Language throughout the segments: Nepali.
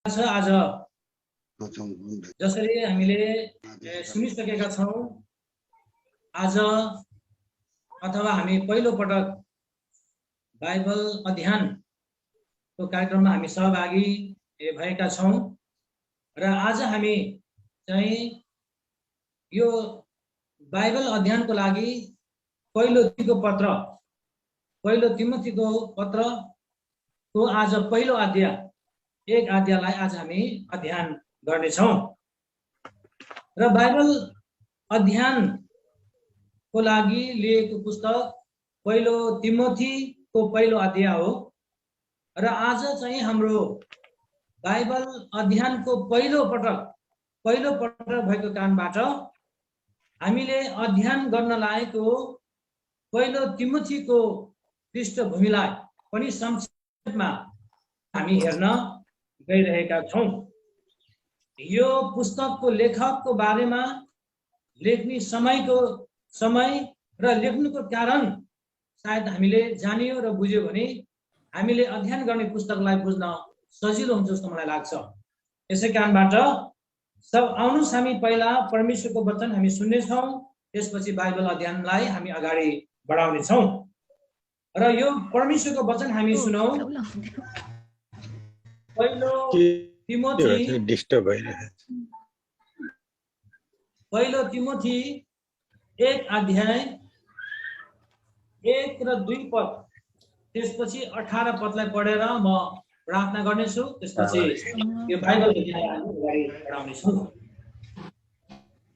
आज जसरी हामीले सुनिसकेका छौं, आज अथवा हामी पहिलो पटक बाइबल अध्ययनको कार्यक्रममा हामी सहभागी भएका छौं र आज हामी चाहिँ यो बाइबल अध्ययनको लागि पहिलो तिमोथीको पत्रको आज पहिलो अध्याय एक अध्यायलाई आज हामी अध्ययन गर्नेछौं र बाइबल अध्ययनको लागि लिएको पुस्तक पहिलो तिमोथीको पहिलो अध्याय हो र आज चाहिँ हाम्रो बाइबल अध्ययनको पहिलो पटक भएको कारणबाट हामीले अध्ययन गर्न लागेको पहिलो तिमोथीको पृष्ठभूमिलाई पनि संक्षेपमा हामी हेर्न गइरहेका छौं। यो पुस्तकको लेखकको बारेमा लेख्ने समय र लेख्नुको कारण सायद हामीले जानियो र बुझ्यो भने हामीले अध्ययन गर्ने पुस्तकलाई बुझ्न सजिलो हुन्छ जस्तो मलाई लाग्छ। यसै कारणबाट आउनुहोस् हामी पहिला परमेश्वरको वचन हामी सुन्नेछौं, त्यसपछि बाइबल अध्ययनलाई हामी अगाडि बढाउने छौं र यो परमेश्वरको वचन हामी सुनौ। पहिलो तिमोथी 1 अध्याय 1 र 2 पद, त्यसपछि 18 पदलाई पढेर म प्रार्थना गर्नेछु, त्यसपछि यो बाइबल अध्ययनलाई अगाडि बढाउने छौं।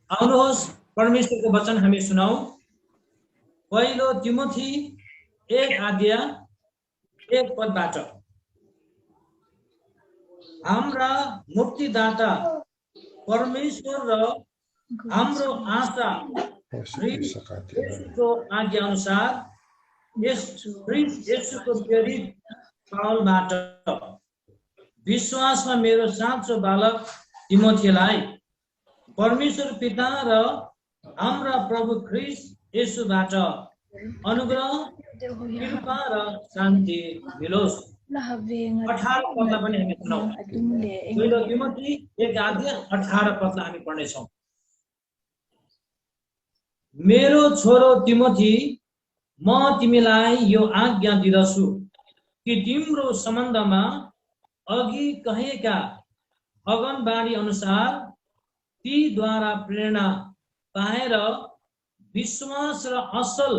आउनुहोस् परमेश्वरको वचन हामी सुनौ। पहिलो तिमोथी 1 अध्याय 1 पदबाट, हाम्रा मुक्तिदाता परमेश्वर र हाम्रो आशा ख्रीष्टको आज्ञा अनुसार येशूको प्रेरित पाउलबाट विश्वासमा मेरो साँचो बालक तिमोथीलाई परमेश्वर पिता र हाम्रा प्रभु ख्रीष्ट येशूबाट अनुग्रह, कृपा र शान्ति मिलोस्। 18 पदलाई पनि हामी सुनौ। पहिलो तिमोथी 1 अध्याय 18 पदलाई हामी पढ्नेछौं। मेरो छोरो तिमोथी, म तिमीलाई यो आज्ञा दिदछु कि तिम्रो सम्बन्धमा अघि कहेका अगमबाणी अनुसार तीद्वारा प्रेरणा पाएर विश्वास र असल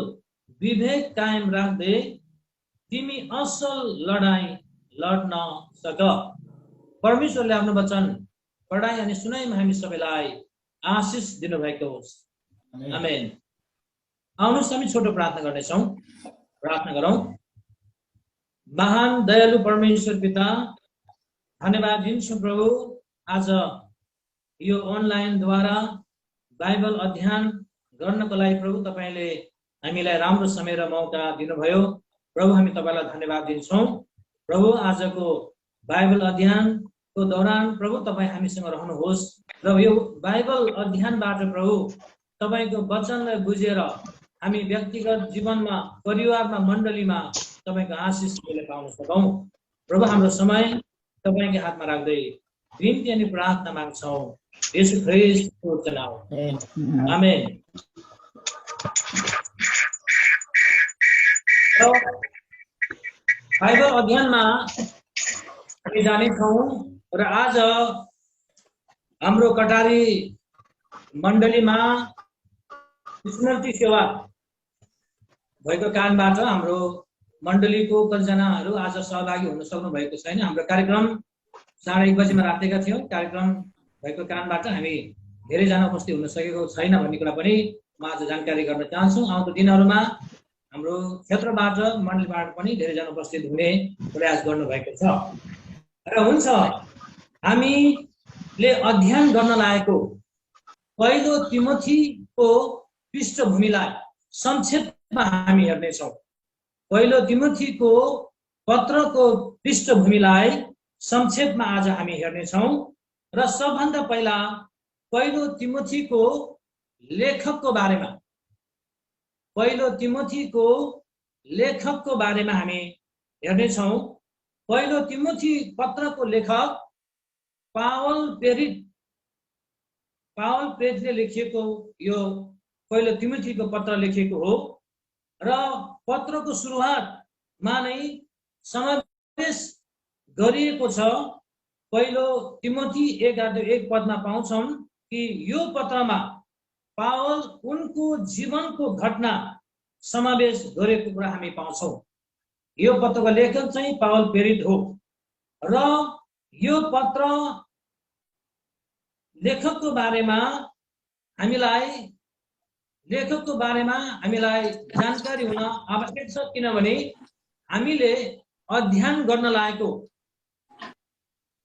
विवेक कायम राख्दै तिमी असल लडाई लड्न सक। परमेश्वरले आफ्नो वचन पढाइ अनि सुनाइमा हामी सबैलाई आशिष दिनुभएको होस्। आमेन। आउनुहोस् हामी छोटो प्रार्थना गर्नेछौं। प्रार्थना गरौं। महान दयालु परमेश्वर पिता, धन्यवाद दिन्छु प्रभु, आज यो अनलाइन द्वारा बाइबल अध्ययन गर्नको लागि प्रभु तपाईले हामीलाई राम्रो समय र मौका दिनुभयो। प्रभु हामी तपाईलाई धन्यवाद दिन्छौं। प्रभु आजको बाइबल अध्ययनको दौरान प्रभु तपाई हामीसँग रहनुहोस् र यो बाइबल अध्ययनबाट प्रभु तपाईको वचनलाई बुझेर हामी व्यक्तिगत जीवनमा, परिवारमा, मण्डलीमा तपाईको आशिष पाउन सकौं। प्रभु हाम्रो समय तपाईको हातमा राख्दै बिन्ती अनि प्रार्थना माग्छौं येशू ख्रीष्टको नाममा। आमेन। बाइबल अध्ययनमा हामी जानेछौं र आज हाम्रो कटारी मण्डलीमा स्मृति सेवा भएको कारणबाट हाम्रो मण्डलीको कतिजनाहरू आज सहभागी हुन सक्नु भएको छैन। हाम्रो कार्यक्रम 1:30 बजेमा राखेका थियौं। कार्यक्रम भएको कारणबाट हामी धेरैजना उपस्थित हुन सकेको छैन भन्ने कुरा पनि म आज जानकारी गर्न चाहन्छु। आउँदो दिनहरूमा हाम्रो क्षेत्रबाट, मण्डलीबाट पनि धेरैजना उपस्थित हुने प्रयास गर्नुभएको छ र हुन्छ। हामीले अध्ययन गर्न लागेको पहिलो तिमोथीको पृष्ठभूमिलाई संक्षेपमा हामी हेर्नेछौं। पहिलो तिमोथीको पत्रको पृष्ठभूमिलाई संक्षेपमा आज हामी हेर्नेछौं र सबभन्दा पहिला पहिलो तिमोथीको लेखकको बारेमा हामी हेर्नेछौं। पहिलो तिमोथी पत्रको लेखक पावल प्रेरितले लेखिएको यो पहिलो तिमोथीको पत्र लेखिएको हो र पत्रको सुरुवातमा नै समावेश गरिएको छ। पहिलो तिमोथी 1:1 पदमा पाउँछौं कि यो पत्रमा पावल उनको जीवनको घटना समावेश गरेको कुरा हामी पाउँछौं। यो पत्रको लेखक चाहिँ पावल प्रेरित हो र यो पत्र लेखकको बारेमा हामीलाई जानकारी हुन आवश्यक छ, किनभने हामीले अध्ययन गर्न लागेको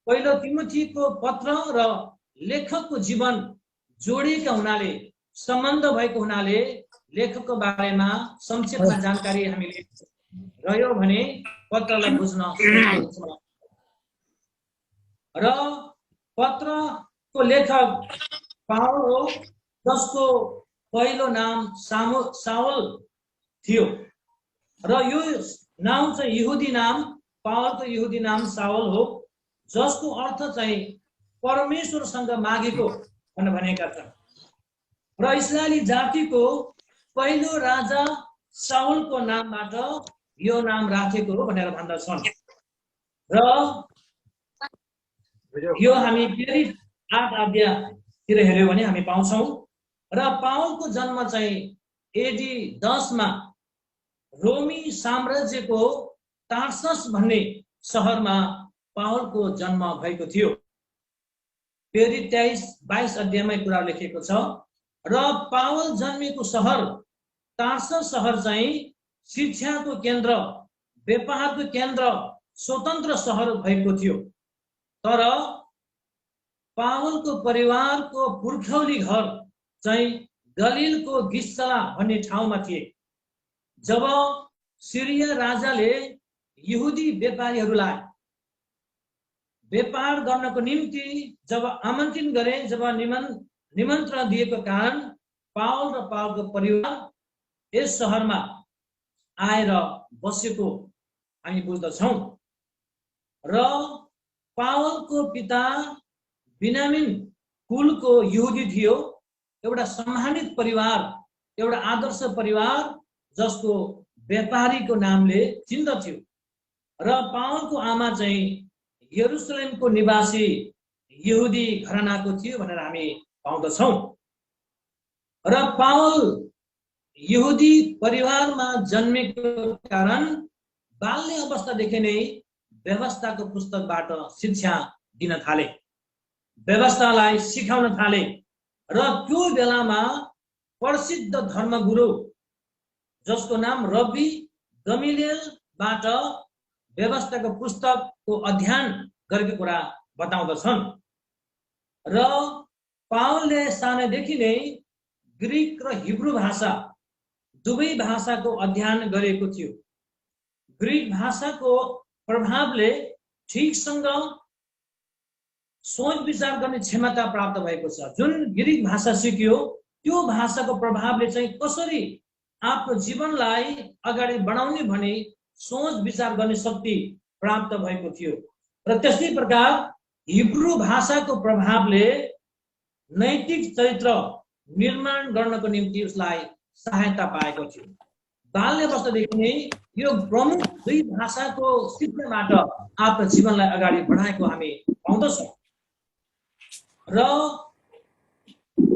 पहिलो तिमोथीको पत्र र लेखकको जीवन जोडिएका हुनाले, सम्बन्ध भएको हुनाले लेखकको बारेमा संक्षेपमा जानकारी हामीले रह्यो भने पत्रलाई बुझ्न सक्छौं। र पत्रको लेखक पावल हो, जसको पहिलो नाम साउल थियो र यो नाम चाहिँ यहुदी नाम, पावलको यहुदी नाम साउल हो, जसको अर्थ चाहिँ परमेश्वरसँग मागेको भनेका छन्। र इस्राएली जातिको पहिलो राजा साउलको नामबाट यो नाम राखेको हो भनेर भन्दछन्। र यो हामी प्रेरित 8 अध्यायतिर हेर्यो भने हामी पाउँछौं। र पावलको जन्म चाहिँ एडी 10 मा रोमी साम्राज्यको टार्सस भन्ने शहरमा पावलको जन्म भएको थियो। प्रेरित 23-22 अध्यायमा कुरा लेखिएको छ। र पावल जन्मेको शहर टार्सस शहर चाहिँ शिक्षाको केन्द्र, व्यापारको केन्द्र, स्वतन्त्र शहर भएको थियो। तर पावलको परिवारको पुर्खौली घर चाहिँ गलिलको गिस्सला भन्ने ठाउँमा थिए। जब सिरिया राजाले यहुदी व्यापारीहरूलाई व्यापार गर्नको निम्ति जब आमन्त्रण गरे, जब निमन्त्रण दिएको कारण पावल र पावलको परिवार यस शहरमा आएर बसेको हामी बुझ्दछौं। र पावलको पिता बिन्यामिन कुलको यहुदी थियो, एउटा सम्मानित परिवार, एउटा आदर्श परिवार जसको व्यापारीको नामले चिन्दथ्यो। र पावलको आमा चाहिँ यरुशलेमको निवासी यहुदी घरानाको थियो भनेर हामी पाउँदछौं। र पावल यहुदी परिवारमा जन्मेको कारण बाल्य अवस्थादेखि नै व्यवस्थाको पुस्तकबाट शिक्षा दिन थाले, व्यवस्थालाई सिकाउन थाले। र त्यो बेलामा प्रसिद्ध धर्मगुरु जसको नाम रब्बी गमलिएलबाट व्यवस्थाको पुस्तकको अध्ययन गरेको कुरा बताउँदछन्। र पावलले सानैदेखि नै ग्रीक र हिब्रू भाषा दुवै भाषाको अध्ययन गरेको थियो। ग्रीक भाषाको प्रभावले ठीकसँग सोच विचार गर्ने क्षमता प्राप्त भएको छ। जुन ग्रीक भाषा सिक्यो त्यो भाषाको प्रभावले चाहिँ कसरी आफ्नो जीवनलाई अगाडि बढाउने भने सोच विचार गर्ने शक्ति प्राप्त भएको थियो। र त्यस्तै प्रकार हिब्रू भाषाको प्रभावले नैतिक चरित्र निर्माण गर्नको निम्ति उसलाई सहायता पाएको थियो। बाल्य अवस्थादेखि नै यो प्रमुख दुई भाषाको सिक्नबाट आफ्नो जीवनलाई अगाडि बढाएको हामी पाउँदछौँ। र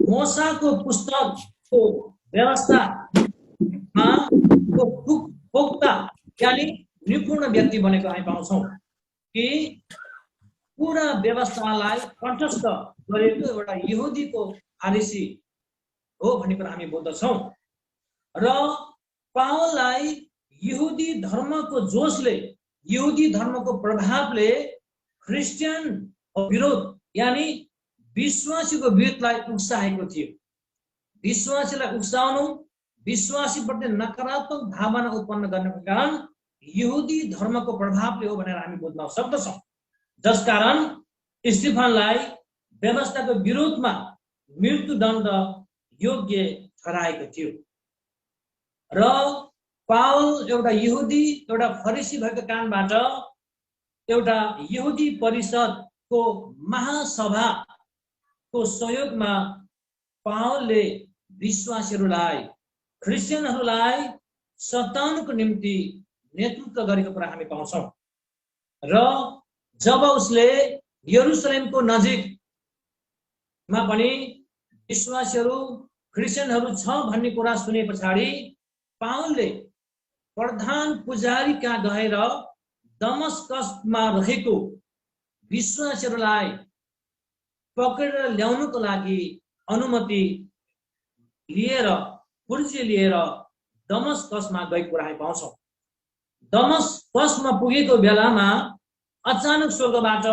मोसाको पुस्तकको व्यवस्थामा पोख्ता यानी निपुण व्यक्ति बनेको हामी पाउँछौँ कि पूरा व्यवस्थालाई कण्ठस्थ गरेको एउटा यहुदीको फारिसी हो भन्ने कुरा हामी बुझ्दछौँ। र पावललाई यहुदी धर्मको जोशले, यहुदी धर्मको प्रभावले क्रिस्चियन विरोध यानी विश्वासीको विरोधलाई उक्साएको थियो। विश्वासीलाई उक्साउनु, विश्वासीप्रति नकारात्मक भावना उत्पन्न गर्नको कारण यहुदी धर्मको प्रभावले हो भनेर हामी बुझ्न सक्दछौँ। जसकारण स्टिफनलाई व्यवस्थाको विरोधमा मृत्युदण्ड योग्य ठहराएको थियो। र पावल एउटा यहुदी, एउटा फरिसी भएको कारणबाट एउटा यहुदी परिषद को महासभाको सहयोगमा पावलले विश्वासीहरूलाई क्रिस्चियनहरूलाई सताउनको निम्ति नेतृत्व गरेको कुरा हामी पाउँछौँ। र जब उसले यरुशलेमको नजिकमा पनि विश्वासीहरू क्रिस्चियनहरू छ भन्ने कुरा सुने पछाडि पावलले प्रधान पुजारी कहाँ गएर दमस्कसमा रहेको विश्वासीहरूलाई पक्रेर ल्याउनको लागि अनुमति लिएर पुर्जी लिएर दमस्कसमा गएको कुरा हामी पाउँछौँ। दमस्कसमा पुगेको बेलामा अचानक स्वर्गबाट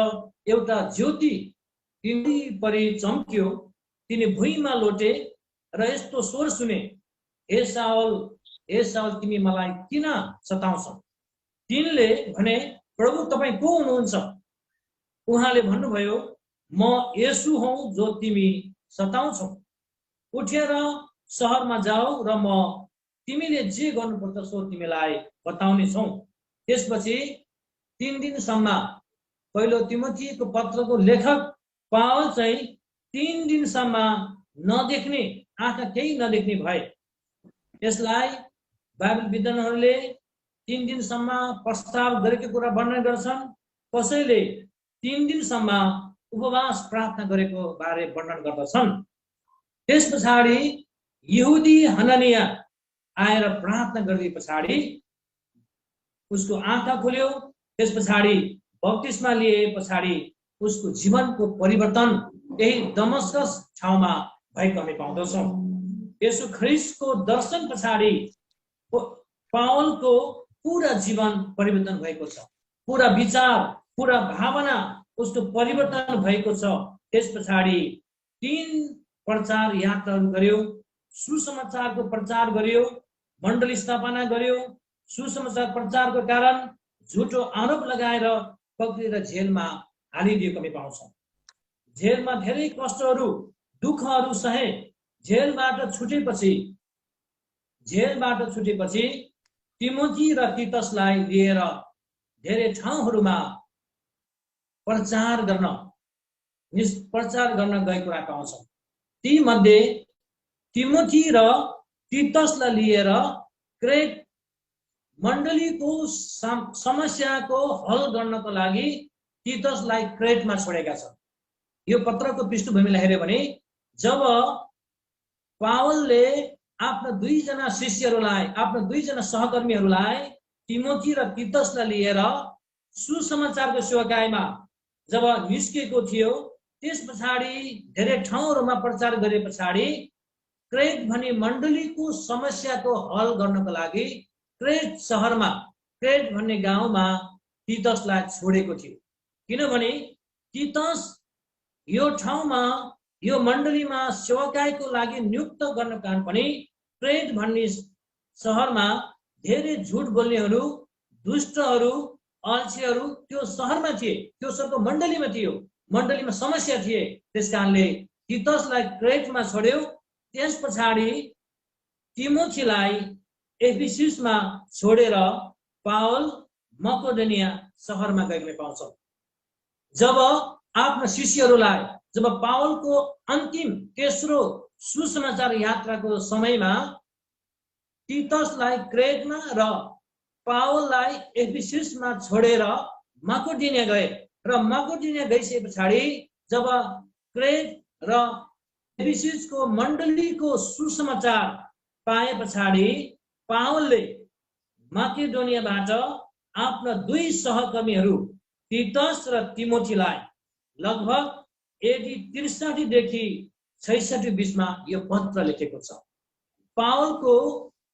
एउटा ज्योति तिनी परि चम्क्यो। तिनी भुइँमा लोटे र यस्तो स्वर सुने, हे साउल तिमी मलाई किन सताउँछौ? तिनले भने, प्रभु तपाईँ को हुनुहुन्छ? उहाँले भन्नुभयो, म येशू हौ जो तिमी सताउँछौ। उठेर सहरमा जाऊ र म तिमीले जे गर्नुपर्छ सो तिमीलाई बताउने छौ। त्यसपछि 3 दिनसम्म पहिलो तिमोथीको पत्रको लेखक पावल चाहिँ 3 दिनसम्म नदेख्ने, आँखा केही नदेख्ने भए। यसलाई बाइबल विद्वानहरूले 3 दिनसम्म प्रस्ताव गरेको कुरा वर्णन गर्छन्। कसैले 3 दिनसम्म उपवास प्रार्थना गरेको बारे वर्णन गर्दछन्। त्यस पछाडि यहुदी हननिया आएर प्रार्थना गरिदिए पछाडि उसको आँखा खुल्यो। त्यस पछाडि बप्तिस्मा लिए पछाडि उसको जीवनको परिवर्तन यही दमस्कस ठाउँमा भएको हामी पाउँदछौँ। येशू ख्रीष्टको दर्शन पछाडि पावलको पूरा जीवन परिवर्तन भएको छ। पूरा विचार, पूरा भावना उसको परिवर्तन भएको छ। त्यस पछाडि 3 प्रचार यात्राहरू गर्यो, सुसमाचारको प्रचार गर्यो, मण्डली स्थापना गर्यो। सुसमाचार प्रचारको कारण झुटो आरोप लगाएर पक्रेर जेलमा हालिदिएको हामी पाउँछौँ। जेलमा धेरै कष्टहरू, दुःखहरू सहे। जेलबाट छुटेपछि तिमोथी र तीतसलाई लिएर धेरै ठाउँहरूमा प्रचार गर्न गएको कुरा पाउँछौँ। ती मध्ये तिमोथी र तीतसलाई लिएर क्रेट मण्डलीको समस्याको हल गर्नको लागि तीतसलाई क्रेटमा छोडेका छन्। यो पत्रको पृष्ठभूमिलाई हेर्यो भने जब पावलले आफ्ना 2 जना शिष्यहरूलाई, आफ्ना 2 जना सहकर्मीहरूलाई तिमोथी र तीतसलाई लिएर सुसमाचारको सेवाकाईमा जब निस्केको थियो, त्यस पछाडि धेरै ठाउँहरूमा प्रचार गरे पछाडि क्रेट भन्ने मण्डलीको समस्याको हल गर्नको लागि क्रेट सहरमा, क्रेट भन्ने गाउँमा तीतसलाई छोडेको थियो। किनभने तीतस यो ठाउँमा, यो मण्डलीमा सेवाकाईको लागि नियुक्त गर्न कारण पनि क्रेट भन्ने सहरमा धेरै झुट बोल्नेहरू, दुष्टहरू, अल्छीहरू त्यो सहरमा थिए, त्यो सहरको मण्डलीमा थियो, मण्डलीमा समस्या थिए। त्यसकारणले तीतसलाई क्रेटमा छोड्यो। त्यस पछाडि तिमोथीलाई एफिससमा छोडेर पावल मकेडोनिया सहरमा गएको पाउँछौँ। जब आफ्ना शिष्यहरूलाई, जब पावलको अन्तिम तेस्रो सुसमाचार यात्राको समयमा तीतसलाई क्रेटमा र पावललाई एफिससमा छोडेर मकेडोनिया गए र मकेडोनिया गइसके पछाडि जब क्रेट र एफिससको मण्डलीको सुसमाचार पाए पछाडि पावलले मकेडोनियाबाट आफ्ना 2 सहकर्मीहरू तीतस र तिमोथीलाई लगभग एडी 63 देखि 66 बीचमा यो पत्र लेखेको छ। पावलको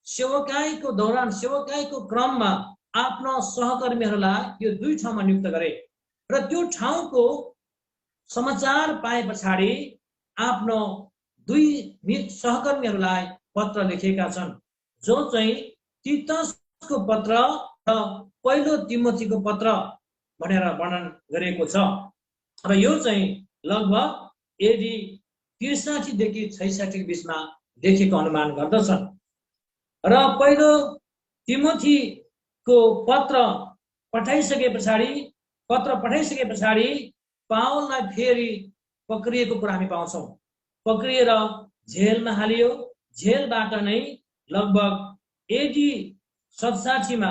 सेवाकाईको दौरान, सेवाकाईको क्रममा आफ्ना सहकर्मीहरूलाई यो 2 ठाउँमा नियुक्त गरे र त्यो ठाउँको समाचार पाए पछाडि आफ्नो 2 सहकर्मीहरूलाई पत्र लेखेका छन्, जो चाहिँ तीतसको पत्र र पहिलो तिमोथीको पत्र भनेर वर्णन गरेको छ। र यो चाहिँ लगभग एडी 63 देखि 66 बीचमा लेखेको अनुमान गर्दछन्। र पहिलो तिमोथीको पत्र पठाइसके पछाडि पावललाई फेरि पक्रिएको कुरा हामी पाउँछौँ। पक्रिएर जेलमा हालियो। जेलबाट नै लगभग एडी 67 मा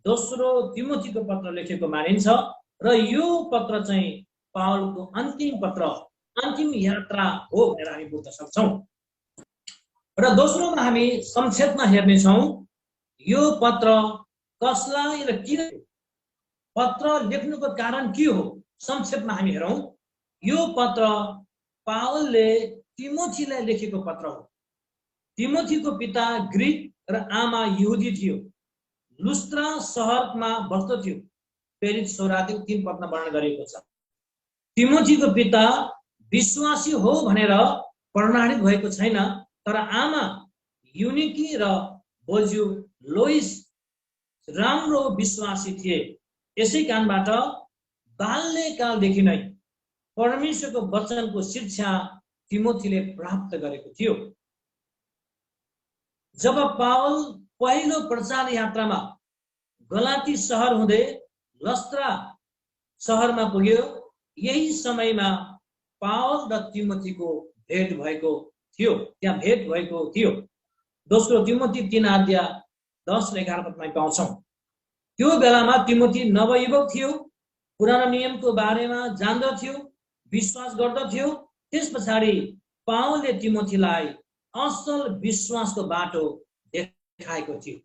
दोस्रो तिमोथीको पत्र लेखेको मानिन्छ र यो पत्र चाहिँ पावलको अन्तिम पत्र, अन्तिम यात्रा हो भनेर हामी बुझ्न सक्छौँ। र दोस्रोमा हामी संक्षेपमा हेर्नेछौँ यो पत्र कसलाई र किन पत्र लेख्नुको कारण के हो। संक्षेपमा हामी हेरौँ। यो पत्र पावलले तिमोथीलाई लेखेको पत्र हो। तिमोथीको पिता ग्रीक र आमा यहुदी थियो। लुस्त्रा शहरमा बस्दो थियो। प्रेरित 16:3 पदमा वर्णन गरिएको छ। तिमोथीको पिता विश्वासी हो भनेर प्रमाणित भएको छैन, तर आमा युनिकी र बोजू लोइस राम्रो विश्वासी थिए। यसै कारणबाट बाल्यकालदेखि नै परमेश्वरको वचनको शिक्षा तिमोथीले प्राप्त गरेको थियो। जब पावल पहिलो प्रचार यात्रामा गलाती सहर हुँदै लस्त्रा सहरमा पुग्यो, यही समयमा पावल र तिमोथीको भेट भएको थियो। त्यहाँ भेट भएको थियो। दोस्रो तिमोथी 3:10-11 पदमा पाउँछौँ। त्यो बेलामा तिमोथी नवयुवक थियो। पुरानो नियमको बारेमा जान्दथ्यो, विश्वास गर्दथ्यो। त्यस पछाडि पावलले तिमोथीलाई असल विश्वासको बाटो देखाएको थियो।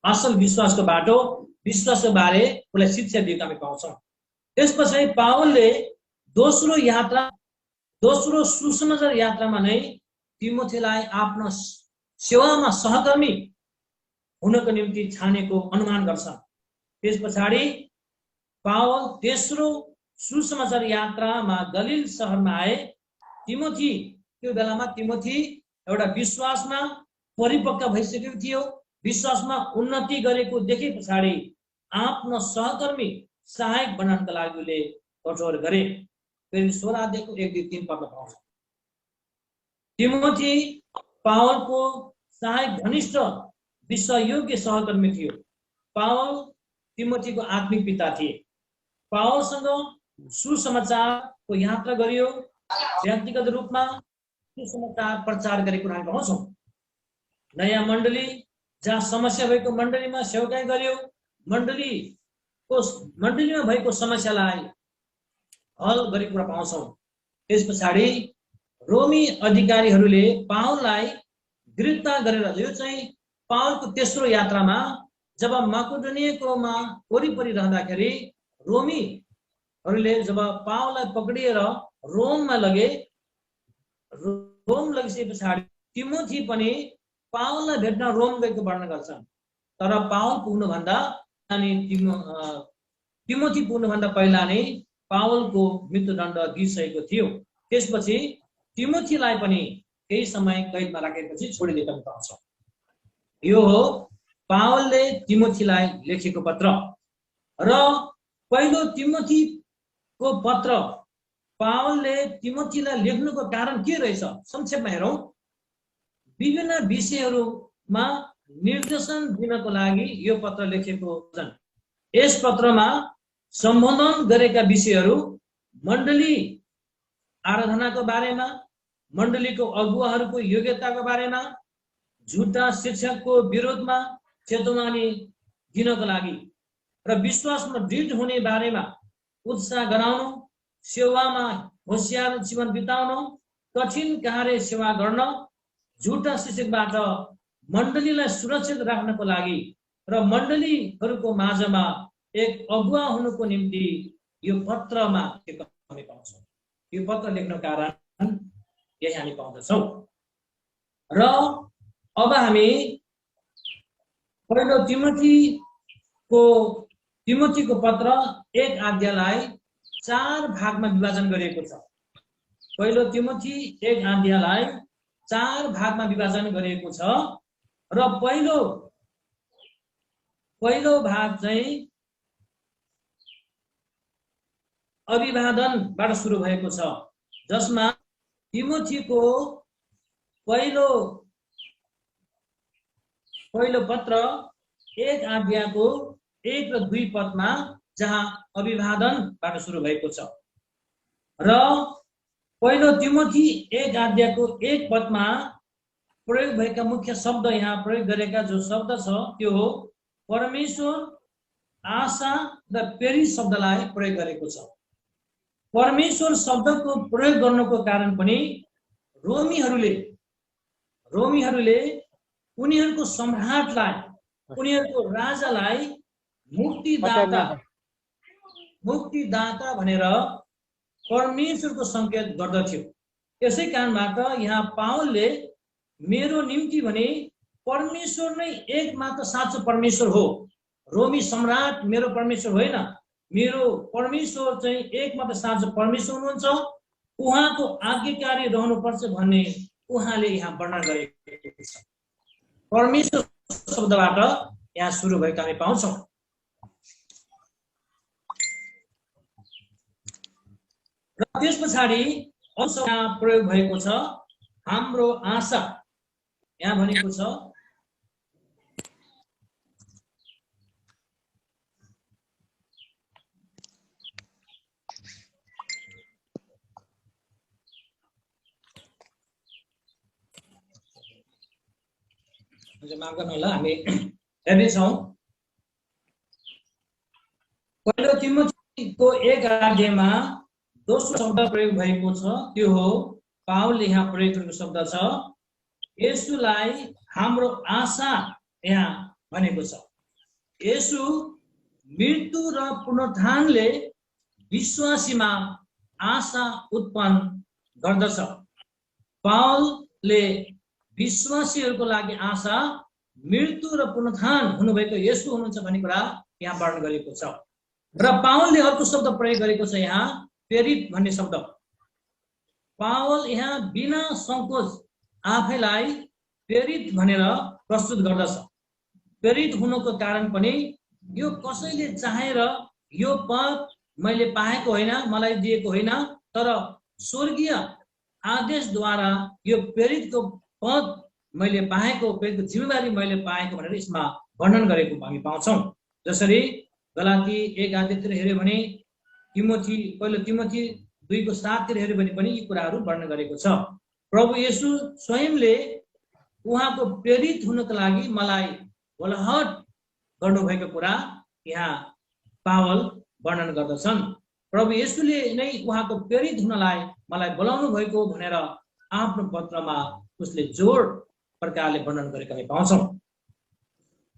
असल विश्वासको बाटो, विश्वासको बारे उसलाई शिक्षा दिएको हामी पाउँछौँ। त्यस पछाडि पावलले दोस्रो सुसमाचार यात्रामा नै तिमोथीलाई आफ्नो सेवामा सहकर्मी हुनको निम्ति छानेको अनुमान गर्छ। त्यस पछाडि पावल तेस्रो सुसमाचार यात्रामा गलिल सहरमा आए। तिमोथी त्यो बेलामा तिमोथी एउटा विश्वासमा परिपक्व भइसकेको थियो। विश्वासमा उन्नति गरेको देखे पछाडि आफ्नो सहकर्मी सहायक बनाउनका लागि उनले कठोर गरे। फेरि 16:1-3 पदमा पाउँछ। तिमोथी पावलको सहायक घनिष्ठ विश्वयोग्य सहकर्मी थियो। पावल तिमोथीको आत्मिक पिता थिए। पावलसँग सुसमाचारको यात्रा गरियो। व्यक्तिगत रूपमा सुसमाचार प्रचार गरेको हामी पाउँछौँ। नयाँ मण्डली जहाँ समस्या भएको मण्डलीमा सेवाकाई गरियो। मण्डलीमा भएको समस्यालाई हल गरेको कुरा पाउँछौँ। त्यस पछाडि रोमी अधिकारीहरूले पावललाई गिरफ्तार गरेर, यो चाहिँ पावलको तेस्रो यात्रामा जब माकेडोनियाकोमा वरिपरि रहँदाखेरि रोमीहरूले जब पावललाई पक्रिएर रोममा लगे। रोम लगिसके पछाडि तिमोथी पनि पावललाई भेट्न रोम गएको वर्णन गर्छन्। तर पावल पुग्नुभन्दा अनि तिमोथी पुग्नुभन्दा पहिला नै पावलको मृत्युदण्ड दिइसकेको थियो। त्यसपछि तिमोथीलाई पनि केही समय कैदमा राखेपछि छोडिदिएको पाउँछौँ। यो हो पावलले तिमोथीलाई लेखेको पत्र। र पहिलो तिमोथीको पत्र पावलले तिमोथीलाई लेख्नुको कारण के रहेछ संक्षेपमा हेरौँ। विभिन्न विषयहरूमा निर्देशन दिनको लागि यो पत्र लेखेको छन्। यस पत्रमा सम्बोधन गरेका विषयहरू मण्डली आराधनाको बारेमा, मण्डलीको अगुवाहरूको योग्यताको बारेमा, झुटा शिक्षकको विरोधमा चेतवनी दिनको लागि र विश्वासमा दृढ हुने बारेमा उत्साह गराउनु, सेवामा होशियार जीवन बिताउनु, कठिन कार्य सेवा गर्न, झुटा शिक्षकबाट मण्डलीलाई सुरक्षित राख्नको लागि र मण्डलीहरूको माझमा एक अगुवा हुनुको निम्ति यो पत्रमा हामी पाउँछौँ। यो पत्र लेख्नु कारण यही हामी पाउँदछौँ। र अब हामी पहिलो तिमोथीको पत्र 1 अध्यायलाई 4 भागमा विभाजन गरिएको छ। पहिलो तिमोथी 1 अध्यायलाई 4 भागमा विभाजन गरिएको छ र पहिलो भाग चाहिँ अभिवादनबाट सुरु भएको छ, जसमा तिमोथीको पहिलो पत्र 1 अध्यायको 1 र 2 पदमा जहाँ अभिवादनबाट सुरु भएको छ। र पहिलो तिमोथी 1 अध्यायको 1 पदमा प्रयोग भएका मुख्य शब्द यहाँ प्रयोग गरेका जो शब्द छ त्यो हो परमेश्वर, आशा र प्रेरित शब्दलाई प्रयोग गरेको छ। परमेश्वर शब्दको प्रयोग गर्नको कारण पनि रोमीहरूले उनीहरूको सम्राटलाई, उनीहरूको राजालाई मुक्तिदाता भनेर परमेश्वरको संकेत गर्दथ्यो। त्यसै कारणबाट यहाँ पावलले मेरो निम्ति भने परमेश्वर नै एकमात्र साँचो परमेश्वर हो, रोमी सम्राट मेरो परमेश्वर होइन, मेरो परमेश्वर चाहिँ एकमात्र साँचो परमेश्वर हुनुहुन्छ, उहाँको आज्ञाकारी रहनुपर्छ भन्ने उहाँले यहाँ वर्णन गरेको छ। परमेश्वर शब्दबाट यहाँ सुरु भएको हामी पाउँछौँ। र त्यस पछाडि यहाँ प्रयोग भएको छ हाम्रो आशा। यहाँ भनेको छ माफ गर्नु होला, हामी हेर्नेछौँ। पहिलो तिमोथीको 1 अध्यायमा दोस्रो शब्द प्रयोग भएको छ, त्यो हो पावलले यहाँ प्रयोग गरेको शब्द छ येशूलाई हाम्रो आशा। यहाँ भनेको छ येशू मृत्यु र पुनरुत्थानले विश्वासीमा आशा उत्पन्न गर्दछ। पावलले विश्वासीहरूको लागि आशा मृत्यु र पुनरुत्थान हुनुभएको येशू हुनुहुन्छ भन्ने कुरा यहाँ वर्णन गरेको छ। र पावलले अर्को शब्द प्रयोग गरेको छ यहाँ प्रेरित भन्ने शब्द। पावल यहाँ बिना संकोच आफैलाई प्रेरित भनेर प्रस्तुत गर्दछ। प्रेरित हुनुको कारण पनि यो कसैले चाहेर यो पद मैले पाएको होइन, मलाई दिएको होइन, तर स्वर्गीय आदेशद्वारा यो प्रेरितको पद मैले पाएको, प्रेरितको जिम्मेवारी मैले पाएको भनेर यसमा वर्णन गरेको हामी पाउँछौँ। जसरी गलाती 1 अध्यायतिर हेर्यो भने पहिलो तिमोथी 2:7 हेर्यो भने पनि यी कुराहरू वर्णन गरेको छ। प्रभु येशू स्वयंले उहाँको प्रेरित हुनको लागि मलाई बोलाहट गर्नुभएको कुरा यहाँ पावल वर्णन गर्दछन्। प्रभु येशूले नै उहाँको प्रेरित हुनलाई मलाई बोलाउनु भएको भनेर आफ्नो पत्रमा उसले जोड प्रकारले वर्णन गरेको हामी पाउँछौँ।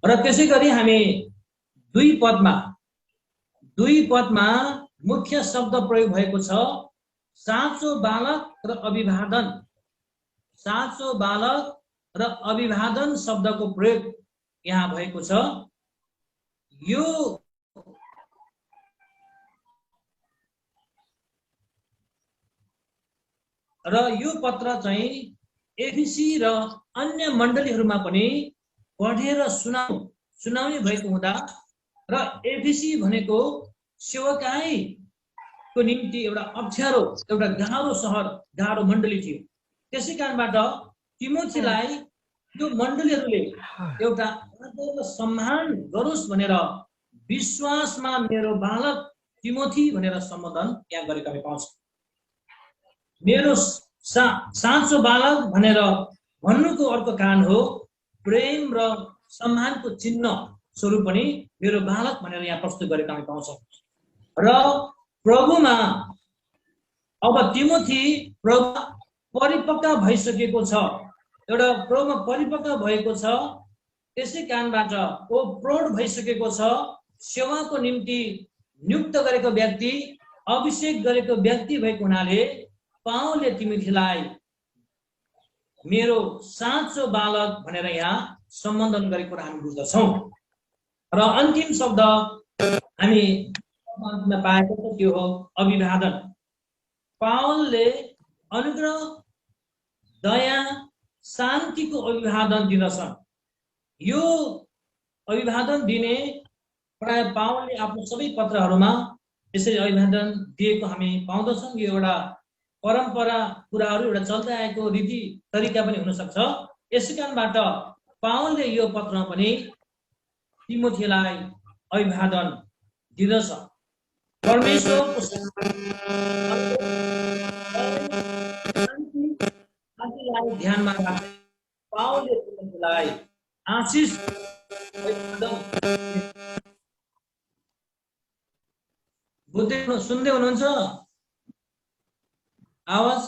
र त्यसै गरी हामी 2 पदमा मुख्य शब्द प्रयोग भएको छ साँचो बालक र अभिवादन। साँचो बालक र अभिवादन शब्दको प्रयोग यहाँ भएको छ। यो पत्र चाहिँ एफिसी र अन्य मण्डलीहरूमा पनि पढेर सुनाउने भएको हुँदा र एफिसी भनेको सेवकाईको निम्ति एउटा अप्ठ्यारो, एउटा गाह्रो सहर, गाह्रो मण्डली थियो। त्यसै कारणबाट तिमोथीलाई यो मण्डलीहरूले एउटा आदर सम्मान गरोस् भनेर विश्वासमा मेरो बालक तिमोथी भनेर सम्बोधन यहाँ गरेका हामी पाउँछौँ। मेरो साँचो बालक भनेर भन्नुको अर्को कारण हो प्रेम र सम्मानको चिन्ह स्वरूप पनि मेरो बालक भनेर यहाँ प्रस्तुत गरेका हामी पाउँछौँ। र प्रभुमा अब तिमोथी प्रभु परिपक्व भइसकेको छ, एउटा प्रभुमा परिपक्व भएको छ। त्यसै कारणबाट ओ प्रौढ भइसकेको छ, सेवाको निम्ति नियुक्त गरेको व्यक्ति, अभिषेक गरेको व्यक्ति भएको हुनाले पावलले तिमोथीलाई मेरो साँचो बालक भनेर यहाँ सम्बोधन गरेको हामी बुझ्दछौँ। र अन्तिम शब्द हामी पाएको त्यो हो अभिवादन। पावलले अनुग्रह, दया, शान्तिको अभिवादन दिँदछन्। यो अभिवादन दिने प्राय पावलले आफ्नो सबै पत्रहरूमा यसरी अभिवादन दिएको हामी पाउँदछौँ। यो एउटा परम्परा कुराहरू, एउटा चल्दै आएको रीति तरिका पनि हुन सक्छ। यसै कारणबाट पावलले यो पत्रमा पनि तिमोथीलाई अभिवादन दिँदछ। परमेश्वरको शान्तिलाई ध्यानमा राख्दै पावलले तिमीलाई आशिष सुन्दै हुनुहुन्छ आवाज?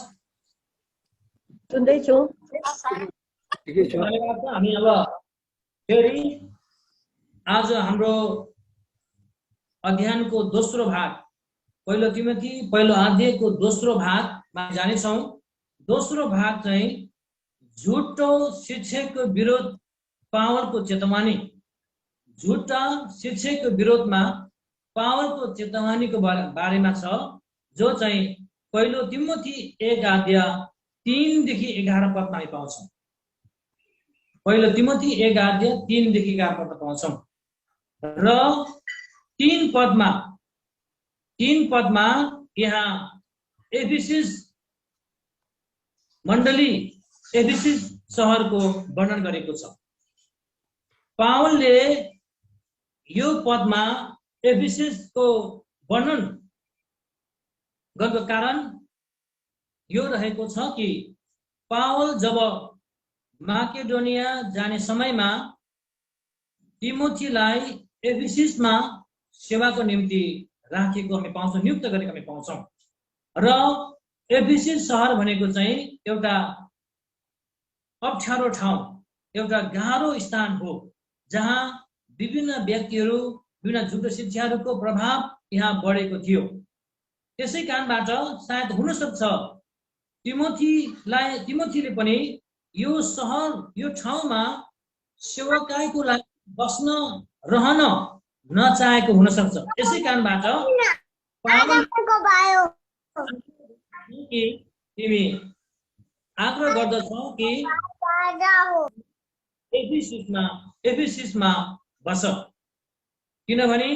सुन्दैछु। हामी अब फेरि आज हाम्रो अध्ययनको दोस्रो भाग पहिलो तिमोथी पहिलो अध्यायको दोस्रो भागमा जानेछौँ। दोस्रो भाग चाहिँ झुटो शिक्षकको विरोध पावलको चेतावनी। झुटा शिक्षकको विरोधमा पावलको चेतावनीको बारेमा छ, जो चाहिँ पहिलो तिमोथी 1 अध्याय 3 देखि 11 पदमा हामी पाउँछौँ। पहिलो तिमोथी 1 अध्याय 3 देखि 11 पदमा पाउँछौँ र 3 पदमा यहाँ एफिसस मण्डली एफिसस शहरको वर्णन गरेको छ। पावलले यो पदमा एफिससको वर्णन गर्नको कारण यो रहेको छ कि पावल जब माकेडोनिया जाने समयमा तिमोथीलाई एफिससमा सेवाको निम्ति राखेको हामी पाउँछौँ, नियुक्त गरेको हामी पाउँछौँ। र एफिसस शहर भनेको चाहिँ एउटा अप्ठ्यारो ठाउँ, एउटा गाह्रो स्थान हो, जहाँ विभिन्न व्यक्तिहरू विभिन्न झुटो शिक्षाहरूको प्रभाव यहाँ बढेको थियो। त्यसै कारणबाट सायद हुन सक्छ तिमोथीले पनि यो शहर यो ठाउँमा सेवकाईको लागि बस्न रहन नचाहेको हुन सक्छ। यसै कारणबाट तिमी आग्रह गर्दछौ कि एफिससमा बस, किनभने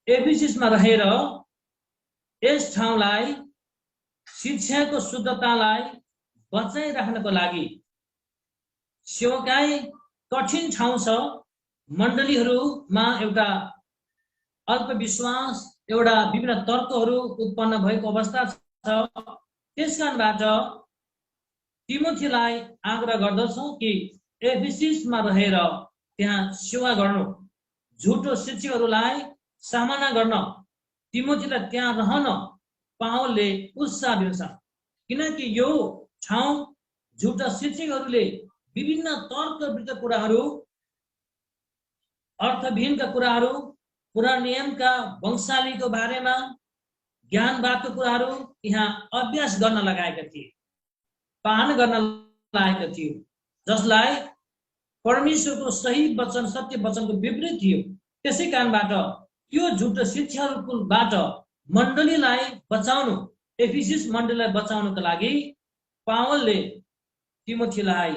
एफिससमा रहेर यस ठाउँलाई शिक्षाको शुद्धतालाई बचाइराख्नको लागि सेवकाई कठिन ठाउँ छ। मण्डलीहरूमा एउटा अल्पविश्वास, एउटा विभिन्न तर्कहरू उत्पन्न भएको अवस्था छ। त्यसकारणबाट तिमोथीलाई आग्रह गर्दछौँ कि एफिससमा रहेर त्यहाँ सेवा गर्नु, झुटो शिक्षकहरूलाई सामना गर्न तिमोथीलाई त्यहाँ रहन पावलले उत्साह दिन्छ। किनकि यो ठाउँ झुटा शिक्षकहरूले विभिन्न तर्कविरुद्ध कुराहरू, अर्थविहीनका कुराहरू, पुरानो नियमका वंशावलीको बारेमा ज्ञानवादको कुराहरू यहाँ अभ्यास गर्न लगाएका थिए, पालन गर्न लगाएका थिए, जसलाई परमेश्वरको सही वचन, सत्य वचनको विपरीत थियो। त्यसै कारणबाट त्यो झुटो शिक्षाहरूबाट मण्डलीलाई बचाउनु, एफिसस मण्डलीलाई बचाउनको लागि पावलले तिमोथीलाई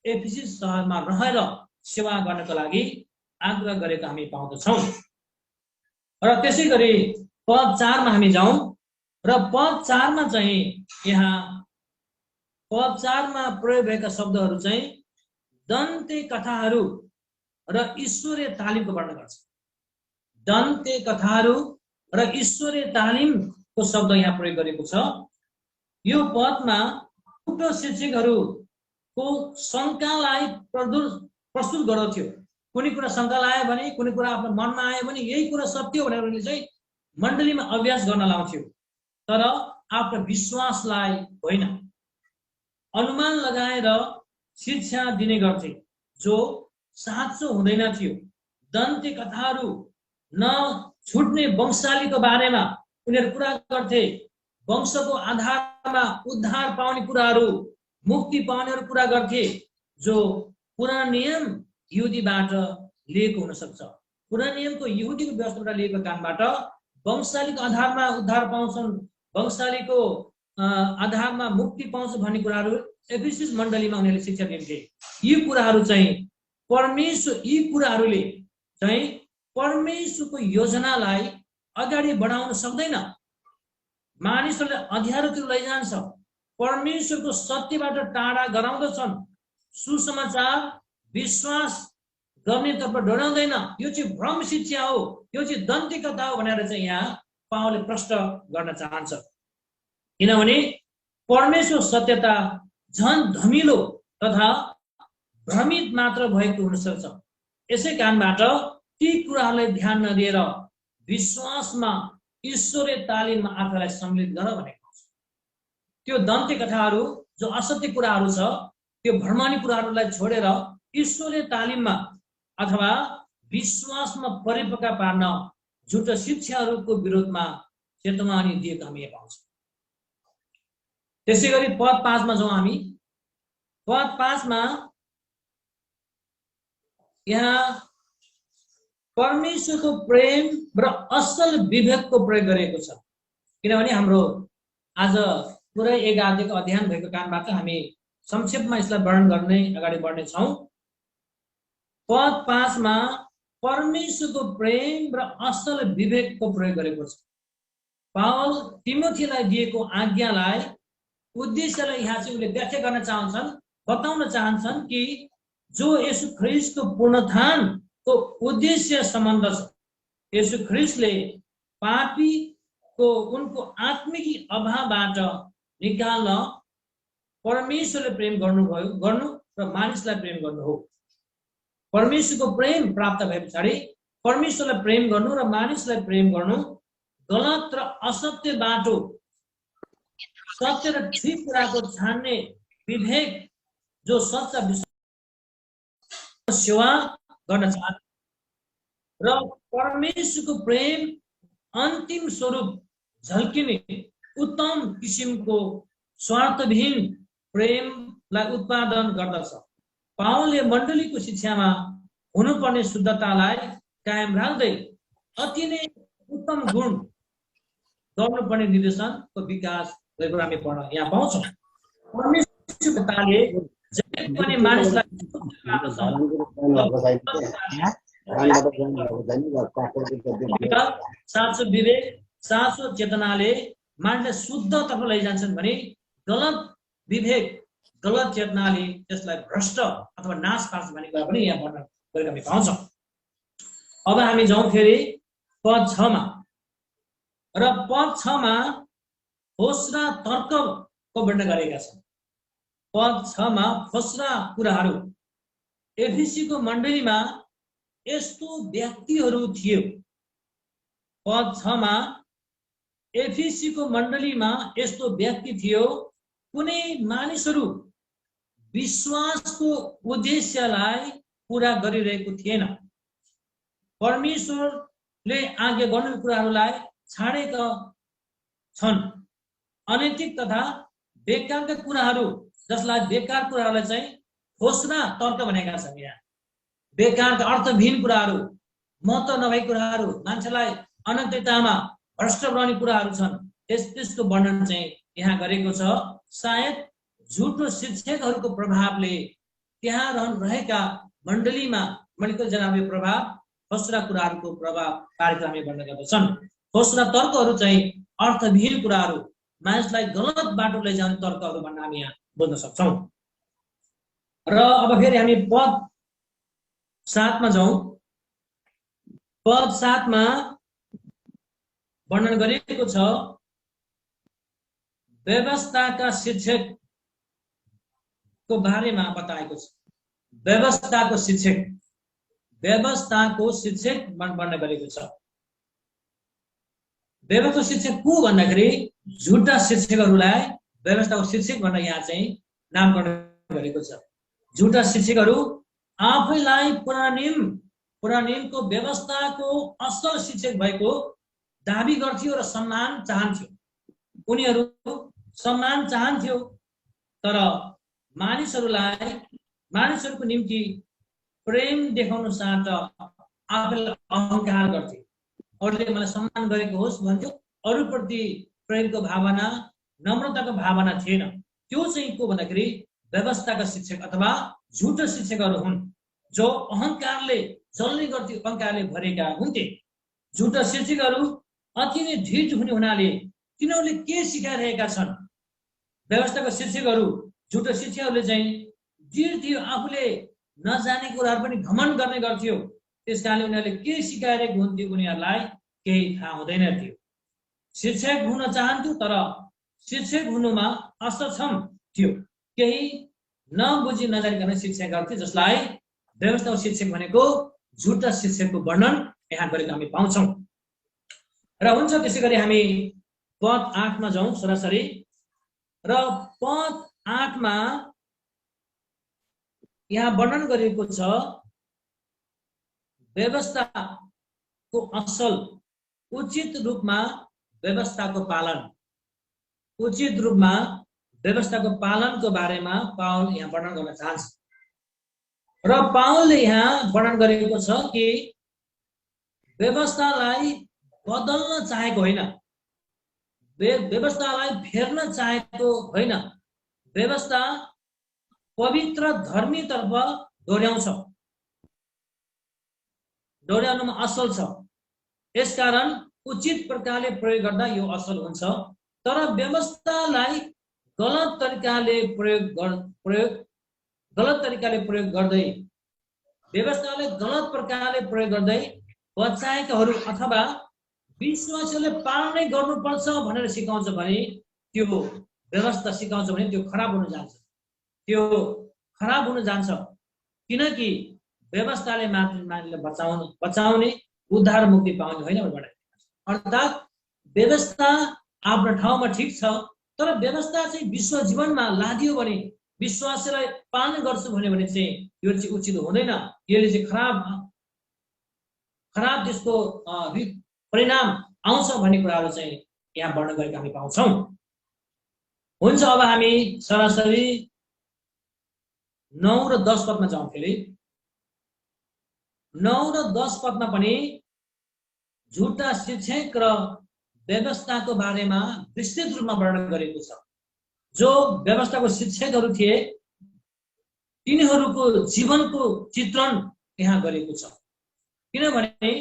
एफिसस शहरमा रहेर सेवा गर्नको लागि आग्रह गरेको हामी पाउँदछौँ। र त्यसै गरी पद 4 मा हामी जाउँ र पद 4 मा चाहिँ यहाँ पद 4 मा प्रयोग भएका शब्दहरू चाहिँ दन्ते कथाहरू र ईश्वरीय तालिमको वर्णन गर्छ। दन्ते कथाहरू र ईश्वरीय तालिमको शब्द यहाँ प्रयोग गरेको छ। यो पदमा झुटो शिक्षकहरूको शङ्कालाई प्रस्तुत गर्दथ्यो। कुनै कुरा शङ्का लाग्यो भने, कुनै कुरा आफ्नो मनमा आयो भने यही कुरा सत्य हो भनेर उनले चाहिँ मण्डलीमा अभ्यास गर्न लाउँथ्यो, तर आफ्नो विश्वासलाई होइन, अनुमान लगाएर शिक्षा दिने गर्थे, जो साँचो हुँदैन थियो। दन्ते कथाहरू न छुट्ने वंशावलीको बारेमा उनीहरू कुरा गर्थे, वंशको आधारमा उद्धार पाउने कुराहरू, मुक्ति पाउनेहरू कुरा गर्थे, जो पुरानो नियम यहुदीबाट लिएको हुन सक्छ। पुरानो नियमको यहुदीको व्यवस्थाबाट लिएको कारणबाट वंशावलीको आधारमा उद्धार पाउँछन्, वंशावलीको आधारमा मुक्ति पाउँछ भन्ने कुराहरू एफिसस मण्डलीमा उनीहरूले शिक्षा दिन्थे। यी कुराहरू चाहिँ यी कुराहरूले चाहिँ परमेश्वरको योजनालाई अगाडि बढाउन सक्दैन, मानिसहरूले अँध्यारोतिर लैजान्छ, परमेश्वरको सत्यबाट टाढा गराउँदछन्, सुसमाचार विश्वास गर्ने तर्फ डराउँदैन। यो चाहिँ भ्रम शिक्षा हो, यो चाहिँ दन्ते कथा हो भनेर चाहिँ यहाँ पावलले प्रश्न गर्न चाहन्छ। किनभने परमेश्वर सत्यता झन् धमिलो तथा भ्रमित मात्र भएको हुन सक्छ। यसै कारणबाट ती कुराहरूलाई ध्यान नदिएर विश्वासमा ईश्वरीय तालिममा आफूलाई सम्मिलित गर भनेको छ। त्यो दन्ते कथाहरू जो असत्य कुराहरू छ, त्यो भ्रमानी कुराहरूलाई छोडेर ईश्वरीय तालिममा अथवा विश्वासमा परिपक्व पार्न झुटो शिक्षाहरूको विरोधमा चेतवानी दिएको हामी पाउँछौँ। त्यसै गरी पद 5 मा जाउँ हामी। पद 5 मा यहाँ परमेश्वरको प्रेम र असल विवेकको प्रयोग गरिएको छ। किनभने हाम्रो आज पुरै 1 अध्यायको अध्ययन भएको कारणबाट हामी संक्षेपमा यसलाई वर्णन गर्ने अगाडि बढ्ने छौँ। पद 5 मा परमेश्वरको प्रेम र असल विवेकको प्रयोग गरेको छ। पावल तिमोथीलाई दिएको आज्ञालाई उद्देश्यलाई यहाँ चाहिँ उनले व्याख्या गर्न चाहन्छन्, बताउन चाहन्छन् कि जो येशू ख्रीष्टको पुनरुत्थानको उद्देश्य सम्बन्ध छ। येशू ख्रीष्टले पापीको उनको आत्मिक अभावबाट निकाल्न परमेश्वरले प्रेम गर्नु र मानिसलाई प्रेम गर्नु हो। परमेश्वरको प्रेम प्राप्त भए पछाडि परमेश्वरलाई प्रेम गर्नु र मानिसलाई प्रेम गर्नु, गलत र असत्य बाटो, सत्य र ठिक कुराको छान्ने विवेक, जो सच्चा सेवा गर्न चाहन्छ र परमेश्वरको प्रेम अन्तिम स्वरूप झल्किने उत्तम किसिमको स्वार्थविहीन प्रेमलाई उत्पादन गर्दछ। पावलले मण्डलीको शिक्षामा हुनुपर्ने शुद्धतालाई कायम राख्दै अति नै उत्तम गुण गर्नुपर्ने निर्देशनको विकास गरेको हामी पढ्न यहाँ पाउँछौँ। परमेश्वरको ताले जहिले पनि मानिसलाई साँचो विवेक, साँचो चेतनाले मानिसलाई शुद्धतर्फ लैजान्छन् भने गलत विवेक, गलत चेतनाले त्यसलाई भ्रष्ट अथवा नाश पार्छ भन्ने कुरा पनि यहाँ वर्णन गरेको हामी पाउँछौँ। अब हामी जाउँ फेरि पद 6 मा। र पद 6 मा फसरा तर्कको वर्णन गरेका छन्। पद 6 मा फसरा कुराहरू। एफिसीको मण्डलीमा यस्तो व्यक्तिहरू थियो। पद 6 मा एफिसीको मण्डलीमा यस्तो व्यक्ति थियो, कुनै मानिसहरू विश्वासको उद्देश्यलाई पूरा गरिरहेको थिएन। परमेश्वरले आज्ञा गर्ने कुराहरूलाई छाडेका छन्। अनैतिक तथा बेकारका कुराहरू, जसलाई बेकार कुराहरूलाई चाहिँ फसरा तर्क भनेका छन्। यहाँ बेकारका अर्थविहीन कुराहरू, महत्त्व नभएका कुराहरू, मान्छेलाई अनन्ततामा भ्रष्ट बनाउने कुराहरू छन्। त्यसको वर्णन चाहिँ यहाँ गरेको छ। सायद झुटो शिक्षकहरूको प्रभावले त्यहाँ रहेका मण्डलीमा जनाउने प्रभाव, फसरा कुराहरूको प्रभाव पारेको हामी वर्णन गर्दछन्। फसरा तर्कहरू चाहिँ अर्थविहीन कुराहरू, मानिसलाई गलत बाटो लैजाने तर्कहरू भन्न हामी यहाँ बुझ्न सक्छौँ। र अब फेरि हामी पद 7 मा जाउँ। पद 7 मा वर्णन गरिएको छ व्यवस्थाका शिक्षकको बारेमा बताएको छ। व्यवस्थाको शिक्षक वर्णन गरेको छ। व्यवस्थाको शिक्षक को भन्दाखेरि झुटा शिक्षकहरूलाई व्यवस्थाको शिक्षक भनेर यहाँ चाहिँ नामकरण गरेको छ। झुटा शिक्षकहरू आफैलाई पुरानिमको व्यवस्थाको असल शिक्षक भएको दाबी गर्थ्यो र सम्मान चाहन्थ्यो। उनीहरू सम्मान चाहन्थ्यो, तर मानिसहरूको निम्ति प्रेम देखाउन साथ आफैलाई अहंकार गर्थे। अरूले मलाई सम्मान गरेको होस् भन्थ्यो। अरूप्रति प्रेमको भावना, नम्रताको भावना थिएन। त्यो चाहिँ को भन्दाखेरि व्यवस्थाका शिक्षक अथवा झुटो शिक्षकहरू हुन्, जो अहंकारले जल्ने गर्थ्यो, अहंकारले भरेका हुन्थे। झुटो शिक्षकहरू अति नै ढिट हुने हुनाले तिनीहरूले के सिकाइरहेका छन्? व्यवस्थाको शिक्षकहरू, झुटो शिक्षकहरूले चाहिँ ढिट थियो, आफूले नजाने कुराहरू पनि घमण्ड गर्ने गर्थ्यो। त्यसकारणले उनीहरूले के सिकाइरहेको हुन्थ्यो उनीहरूलाई केही थाहा हुँदैन थियो। शिक्षक हुन चाहन्थ्यो तर शिक्षक हुनुमा असक्षम थियो। केही नबुझी नजानिकन शिक्षा गर्थे, जसलाई व्यवस्था शिक्षक भनेको झुटा शिक्षकको वर्णन यहाँ गरेको हामी पाउँछौँ। र हुन्छ त्यसै गरी हामी पद 8 मा जाउँ सरासरी। र पद 8 मा यहाँ वर्णन गरिएको छ व्यवस्थाको असल उचित रूपमा व्यवस्थाको पालन, उचित रूपमा व्यवस्थाको पालनको बारेमा पाउल यहाँ वर्णन गर्न चाहन्छ। र पाउलले यहाँ वर्णन गरेको छ कि व्यवस्थालाई बदल्न चाहेको होइन, व्यवस्थालाई फेर्न चाहेको होइन, व्यवस्था पवित्र धर्मीतर्फ दोहोर्याउँछ, दोहोर्याउनुमा असल छ। यसकारण उचित प्रकारले प्रयोग गर्दा यो असल हुन्छ। तर व्यवस्थालाई गलत तरिकाले प्रयोग गर्दै, व्यवस्थालाई गलत प्रकारले प्रयोग गर्दै बचाएकाहरू अथवा विश्वासीले पालनै गर्नुपर्छ भनेर सिकाउँछ भने, त्यो व्यवस्था सिकाउँछ भने त्यो खराब हुन जान्छ, त्यो खराब हुन जान्छ। किनकि व्यवस्थाले मानिसलाई बचाउने उद्धार मुक्ति पाउने होइन भनेर। अर्थात् व्यवस्था आफ्नो ठाउँमा ठिक छ, तर व्यवस्था चाहिँ विश्व जीवनमा लाग्यो भने, विश्वासीलाई पालन गर्छु भने चाहिँ यो चाहिँ उचित हुँदैन। यसले चाहिँ खराब त्यसको परिणाम आउँछ भन्ने कुराहरू चाहिँ यहाँ वर्णन गरेको हामी पाउँछौँ। हुन्छ, अब हामी सरासरी 9 र 10 पदमा जाउँ। फेरि 9 र 10 पदमा पनि झुटा शिक्षक र व्यवस्थाको बारेमा विस्तृत रूपमा वर्णन गरेको छ। जो व्यवस्थाको शिक्षकहरू थिए तिनीहरूको जीवनको चित्रण यहाँ गरेको छ। किनभने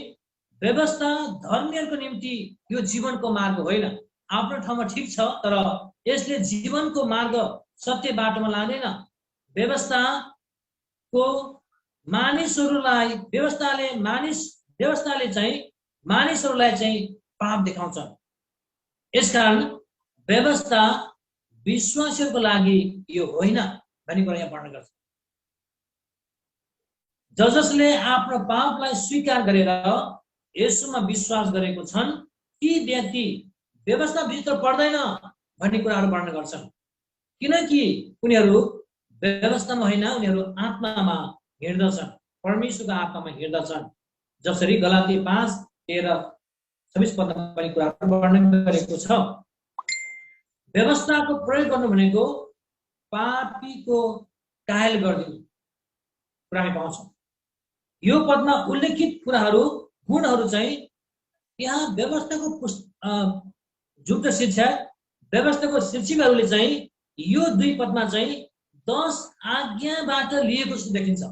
व्यवस्था धर्मीहरूको निम्ति यो जीवनको मार्ग होइन। आफ्नो ठाउँमा ठिक छ, तर यसले जीवनको मार्ग सत्य बाटोमा लाँदैन। व्यवस्थाले चाहिँ मानिसहरूलाई चाहिँ पाप देखाउँछ। यसकारण व्यवस्था विश्वासीहरूको लागि यो होइन भन्ने कुरा यहाँ वर्णन गर्छ। जसले आफ्नो पापलाई स्वीकार गरेर येशूमा विश्वास गरेको छन् ती व्यक्ति व्यवस्था भित्र पर्दैन भन्ने कुराहरू वर्णन गर्छन्। किनकि उनीहरू व्यवस्थामा होइन, उनीहरू आत्मामा हिँड्दछन्, परमेश्वरको आत्मामा हिँड्दछन्। जसरी गलाती 5:13-26 पदमा पनि कुराहरू वर्णन गरेको छ। व्यवस्थाको प्रयोग गर्नु भनेको पापीको कायल गरिदिनु कुरा हामी पाउँछौँ। यो पदमा उल्लेखित गुणहरू चाहिँ यहाँ व्यवस्थाको झुटो शिक्षा, व्यवस्थाको शिक्षकहरूले चाहिँ यो 2 पदमा चाहिँ 10 आज्ञाबाट लिएको जस्तो देखिन्छ।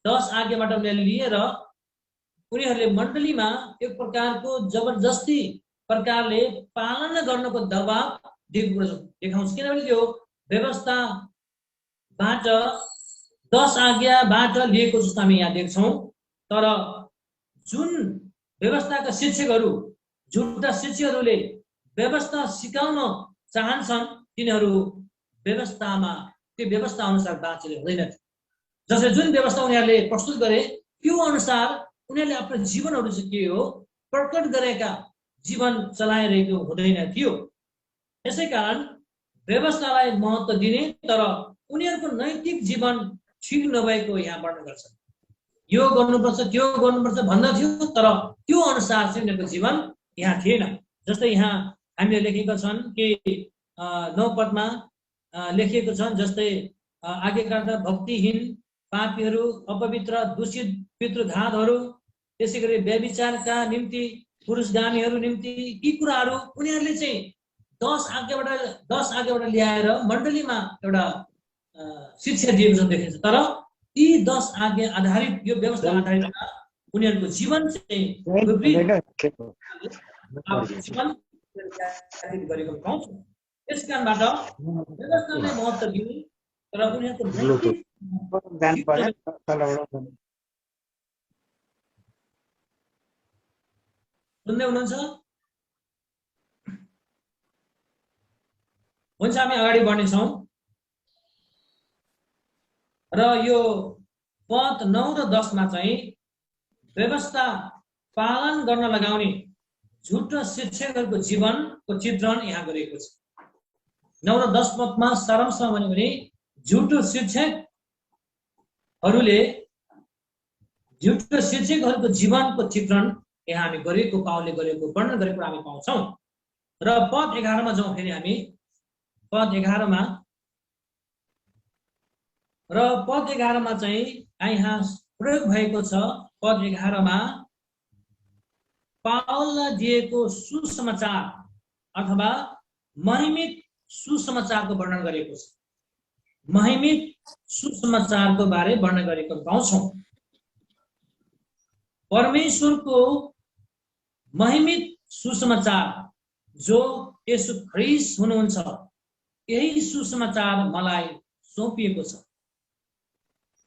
10 आज्ञाबाट उनीहरूले लिएर उनीहरूले मण्डलीमा एक प्रकारको जबरजस्ती प्रकारले पालना गर्नको दबाव देखाउँछ। किनभने त्यो व्यवस्थाबाट 10 आज्ञाबाट लिएको जस्तो हामी यहाँ देख्छौँ। तर जुन व्यवस्थाका शिक्षकहरू, झुटा शिक्षकहरूले व्यवस्था सिकाउन चाहन्छन् तिनीहरू त्यो व्यवस्था अनुसार बाँचेर हुँदैन। जसले जुन व्यवस्था उनीहरूले प्रस्तुत गरे त्यो अनुसार उनीहरूले आफ्नो जीवनहरू चाहिँ के हो प्रकट गरेका जीवन चलाइरहेको हुँदैन थियो। यसै कारण व्यवस्थालाई महत्त्व दिने तर उनीहरूको नैतिक जीवन ठिक नभएको यहाँ वर्णन गर्छ। यो गर्नुपर्छ त्यो गर्नुपर्छ भन्दथ्यो, तर त्यो अनुसार चाहिँ उनीहरूको जीवन यहाँ थिएन। जस्तै यहाँ हामीले लेखेका छन् कि 9 पदमा लेखिएको छन्, जस्तै आज्ञाकर्ता भक्तिहीन, पापीहरू, अपवित्र, दूषित, पितृघातहरू, त्यसै गरी व्यभिचारका निम्ति, पुरुषगामीहरू निम्ति यी कुराहरू उनीहरूले चाहिँ 10 आज्ञाबाट ल्याएर मण्डलीमा एउटा शिक्षा दिएको जस्तो देखिन्छ। तर यी 10 आज्ञा आधारित, यो व्यवस्था आधारित उनीहरूको जीवन चाहिँ गरेको पाउँछौँ। यस कारणबाट व्यवस्थालाई महत्त्व दिने तर उनीहरूको सुन्दै हुनुहुन्छ? हुन्छ, हामी अगाडि बढ्नेछौँ र यो पद 9 र 10 मा चाहिँ व्यवस्था पालन गर्न लगाउने झुटो शिक्षकहरूको जीवनको चित्रण यहाँ गरिएको छ। 9 र 10 पदमा सारांशमा भन्यो भने झुटो शिक्षकहरूको जीवनको चित्रण यहाँ हामी गरेको, पावलले गरेको वर्णन गरेको हामी पाउँछौँ। र पद 11 मा जाउँ फेरि हामी। पद 11 मा चाहिँ यहाँ प्रयोग भएको छ। पद 11 मा पावललाई दिएको सुसमाचार अथवा महिमित सुसमाचारको वर्णन गरेको छ। महिमित सुसमाचारको बारे वर्णन गरेको पाउँछौँ। परमेश्वरको महिमित सुसमाचार जो येशू ख्रीष्ट हुनुहुन्छ, यही सुसमाचार मलाई सुम्पिएको छ।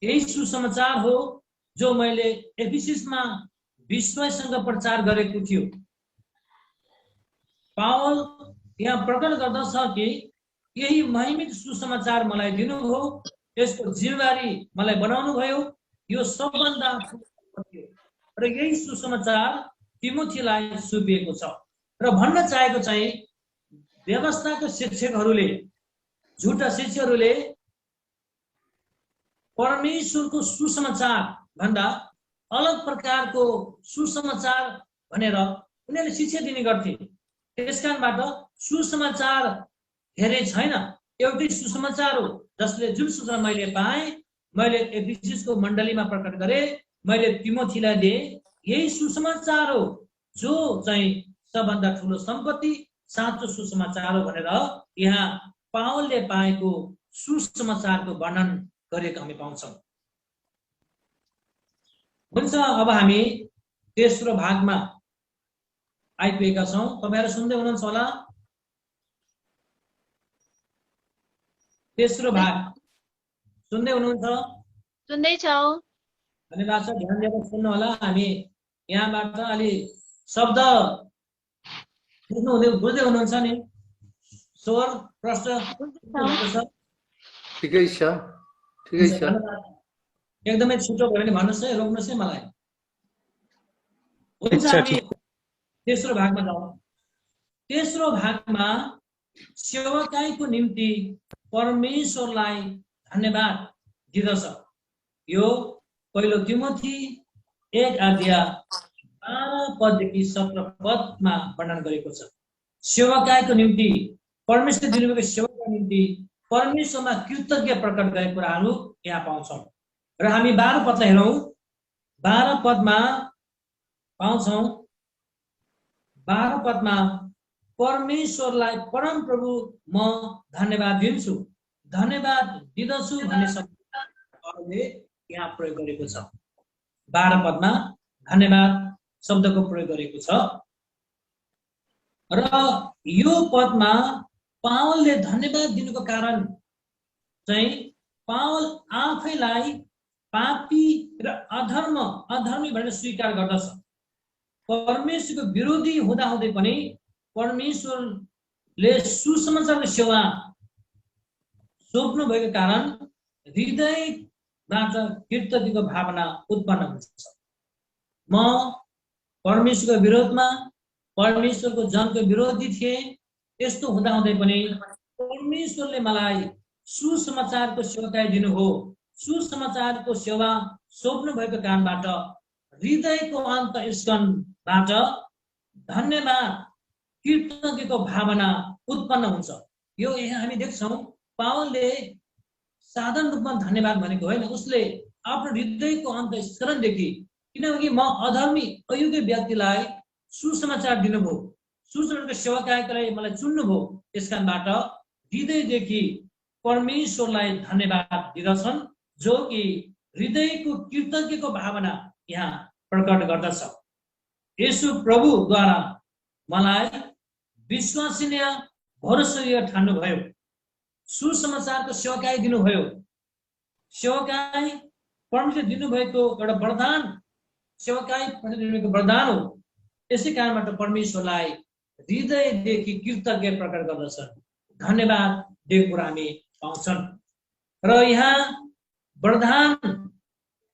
यही सुसमाचार हो जो मैले एफिससमा विश्वाससँग प्रचार गरेको थियो। पावल यहाँ प्रकट गर्दछ कि यही महिमित सुसमाचार मलाई दिनुभयो, यसको जिम्मेवारी मलाई बनाउनु भयो। यो सबभन्दा र यही सुसमाचार तिमोथीलाई सुम्पिएको छ। र भन्न चाहेको चाहिँ व्यवस्थाको शिक्षकहरूले, झुटा शिक्षकहरूले परमेश्वरको सुसमाचार भन्दा अलग प्रकारको सुसमाचार भनेर उनीहरूले शिक्षा दिने गर्थे। त्यसकारणबाट सुसमाचार धेरै छैन, एउटै सुसमाचार हो जसले जुन सूचना मैले पाएँ, मैले एफिससको मण्डलीमा प्रकट गरेँ, मैले तिमोथीलाई दिएँ, यही सुसमाचार हो जो चाहिँ सबभन्दा ठुलो सम्पत्ति, साँचो सुसमाचार हो भनेर यहाँ पावलले पाएको सुसमाचारको वर्णन गरेको हामी पाउँछौँ। हुन्छ, अब हामी तेस्रो भागमा आइपुगेका छौँ। तपाईहरु सुन्दै हुनुहुन्छ होला? तेस्रो भाग सुन्दै हुनुहुन्छ? सुन्दैछौँ। धन्यवाद छ, ध्यान दिएर सुन्नु होला। हामी यहाँबाट अलि शब्द बुझ्दै हुनुहुन्छ नि? स्वर प्रश्न ठिकै छ, ठिकै छ। एकदमै छिटो भयो भने भन्नुहोस् है, रोक्नुहोस् है मलाई। हुन्छ, हामी तेस्रो भागमा जाउँ। तेस्रो भागमा सेवकाईको निम्ति परमेश्वरलाई धन्यवाद दिदछ। यो पहिलो तिमोथी 1 अध्याय 12 पददेखि 17 पदमा वर्णन गरेको छ। सेवकाईको निम्ति परमेश्वर दिनुभएको सेवाको निम्ति परमेश्वरमा कृतज्ञ प्रकट गरेको कुराहरू यहाँ पाउँछौँ। र हामी 12 पदलाई हेरौँ। 12 पदमा पाउँछौँ, 12 पदमा परमेश्वरलाई परम प्रभु म धन्यवाद दिन्छु, धन्यवाद दिदछु भन्ने शब्दले यहाँ प्रयोग गरेको छ। 12 पदमा धन्यवाद शब्दको प्रयोग गरेको छ। र यो पदमा पावलले धन्यवाद दिनुको कारण चाहिँ पावल आफैलाई पापी र अधर्मी भनेर स्वीकार गर्दछ। परमेश्वरको विरोधी हुँदाहुँदै पनि परमेश्वरले सुसमाचारको सेवा सोच्नु भएको कारण हृदयबाट कृतज्ञताको भावना उत्पन्न हुन्छ। म परमेश्वरको विरोधमा, परमेश्वरको जनको विरोधी थिए, यस्तो हुँदाहुँदै पनि परमेश्वरले मलाई सुसमाचारको सेवकाई दिनुभयो। सुसमाचारको सेवा सोच्नु भएको कारणबाट हृदयको अन्तर्स्कनबाट धन्यवाद कृतज्ञताको भावना उत्पन्न हुन्छ। यो यहाँ हामी देख्छौँ पावलले साधारण रूपमा धन्यवाद भनेको होइन, उसले आफ्नो हृदयको अन्तर्स्करणदेखि, किनकि म अधर्मी अयोग्य व्यक्तिलाई सुसमाचार दिनुभयो, सुसमाचारको सेवकाईको लागि मलाई चुन्नुभयो, त्यसकारणबाट हृदयदेखि परमेश्वरलाई धन्यवाद दिदछन्, जो कि हृदयको कृतज्ञताको भावना यहाँ प्रकट गर्दछ। येशू प्रभुद्वारा मलाई विश्वसनीय भरोसेय ठान्नुभयो, सुसमाचारको सेवकाई दिनुभयो। सेवकाई परमेश्वरले दिनुभएको एउटा वरदान, सेवकाई परमेश्वरले दिनुभएको वरदान हो। यसै कारणबाट परमेश्वरलाई हृदयदेखि कृतज्ञ प्रकट गर्दछ, धन्यवाद दिएको कुरा हामी पाउँछन्। र यहाँ वरदान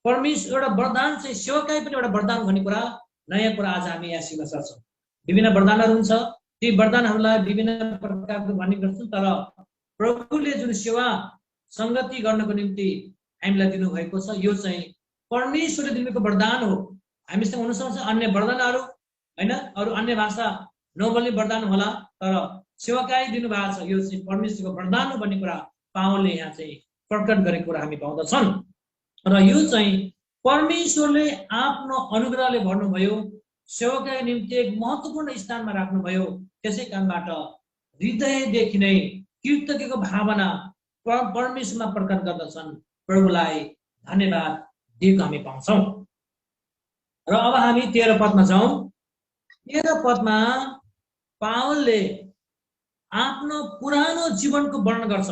परमेश्वर एउटा वरदान चाहिँ सेवकाई पनि एउटा वरदान भन्ने कुरा नयाँ कुरा आज हामी यहाँ सिक्न सक्छौँ। विभिन्न वरदानहरू हुन्छ, ती वरदानहरूलाई विभिन्न प्रकारको भन्ने गर्छौँ, तर प्रभुले जुन सेवा संगति गर्नको निम्ति हामीलाई दिनुभएको छ यो चाहिँ परमेश्वरले दिनुभएको वरदान हो। हामीसँग हुनसक्छ अन्य वरदानहरू हैन, अरू अन्य भाषा नबोल्ने वरदान होला, तर सेवाकाई दिनुभएको छ यो चाहिँ परमेश्वरको वरदान हो भन्ने कुरा पावलले यहाँ चाहिँ प्रकट गरेको कुरा हामी पाउँदछौँ। र यो चाहिँ परमेश्वरले आफ्नो अनुग्रहले भर्नुभयो, सेवाकाई निम्ति एक महत्त्वपूर्ण स्थानमा राख्नुभयो। त्यसै कारणबाट हृदयदेखि नै कृतज्ञताको भावना परमेश्वरमा प्रकट गर्दछन्, प्रभुलाई धन्यवाद दिएको हामी पाउँछौँ। र अब हामी 13 पदमा जाउँ। 13 पदमा पावलले आफ्नो पुरानो जीवनको वर्णन गर्छ।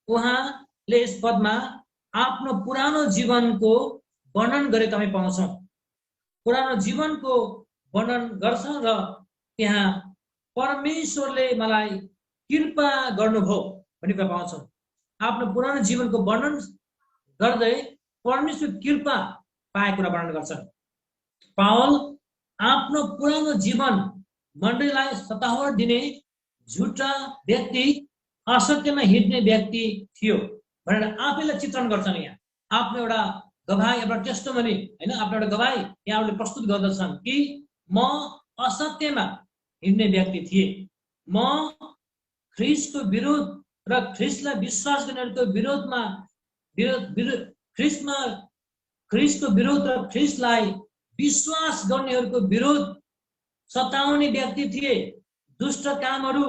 उहाँले यस पदमा आफ्नो पुरानो जीवनको वर्णन गरेको हामी पाउँछौँ। पुरानो जीवनको वर्णन गर्छ र त्यहाँ परमेश्वरले मलाई कृपा गर्नुभयो भन्ने कुरा पाउँछौँ। आफ्नो पुरानो जीवनको वर्णन गर्दै परमेश्वर कृपा पाएको कुरा वर्णन गर्छन्। पावल आफ्नो पुरानो जीवन मण्डलीलाई सतावट दिने झुटा व्यक्ति, असत्यमा हिँड्ने व्यक्ति थियो भनेर आफैलाई चित्रण गर्छन्। यहाँ आफ्नो एउटा गवाही, एउटा टेस्टमनी हैन, आफ्नो एउटा गवाही यहाँले प्रस्तुत गर्दछन् कि म असत्यमा हिँड्ने व्यक्ति थिए, म ख्रीष्टको विरोध र ख्रीष्टलाई विश्वास गर्नेहरूको विरोधमा ख्रीष्टको विरोध र ख्रीष्टलाई विश्वास गर्नेहरूको विरोध सताउने व्यक्ति थिए। दुष्ट कामहरू,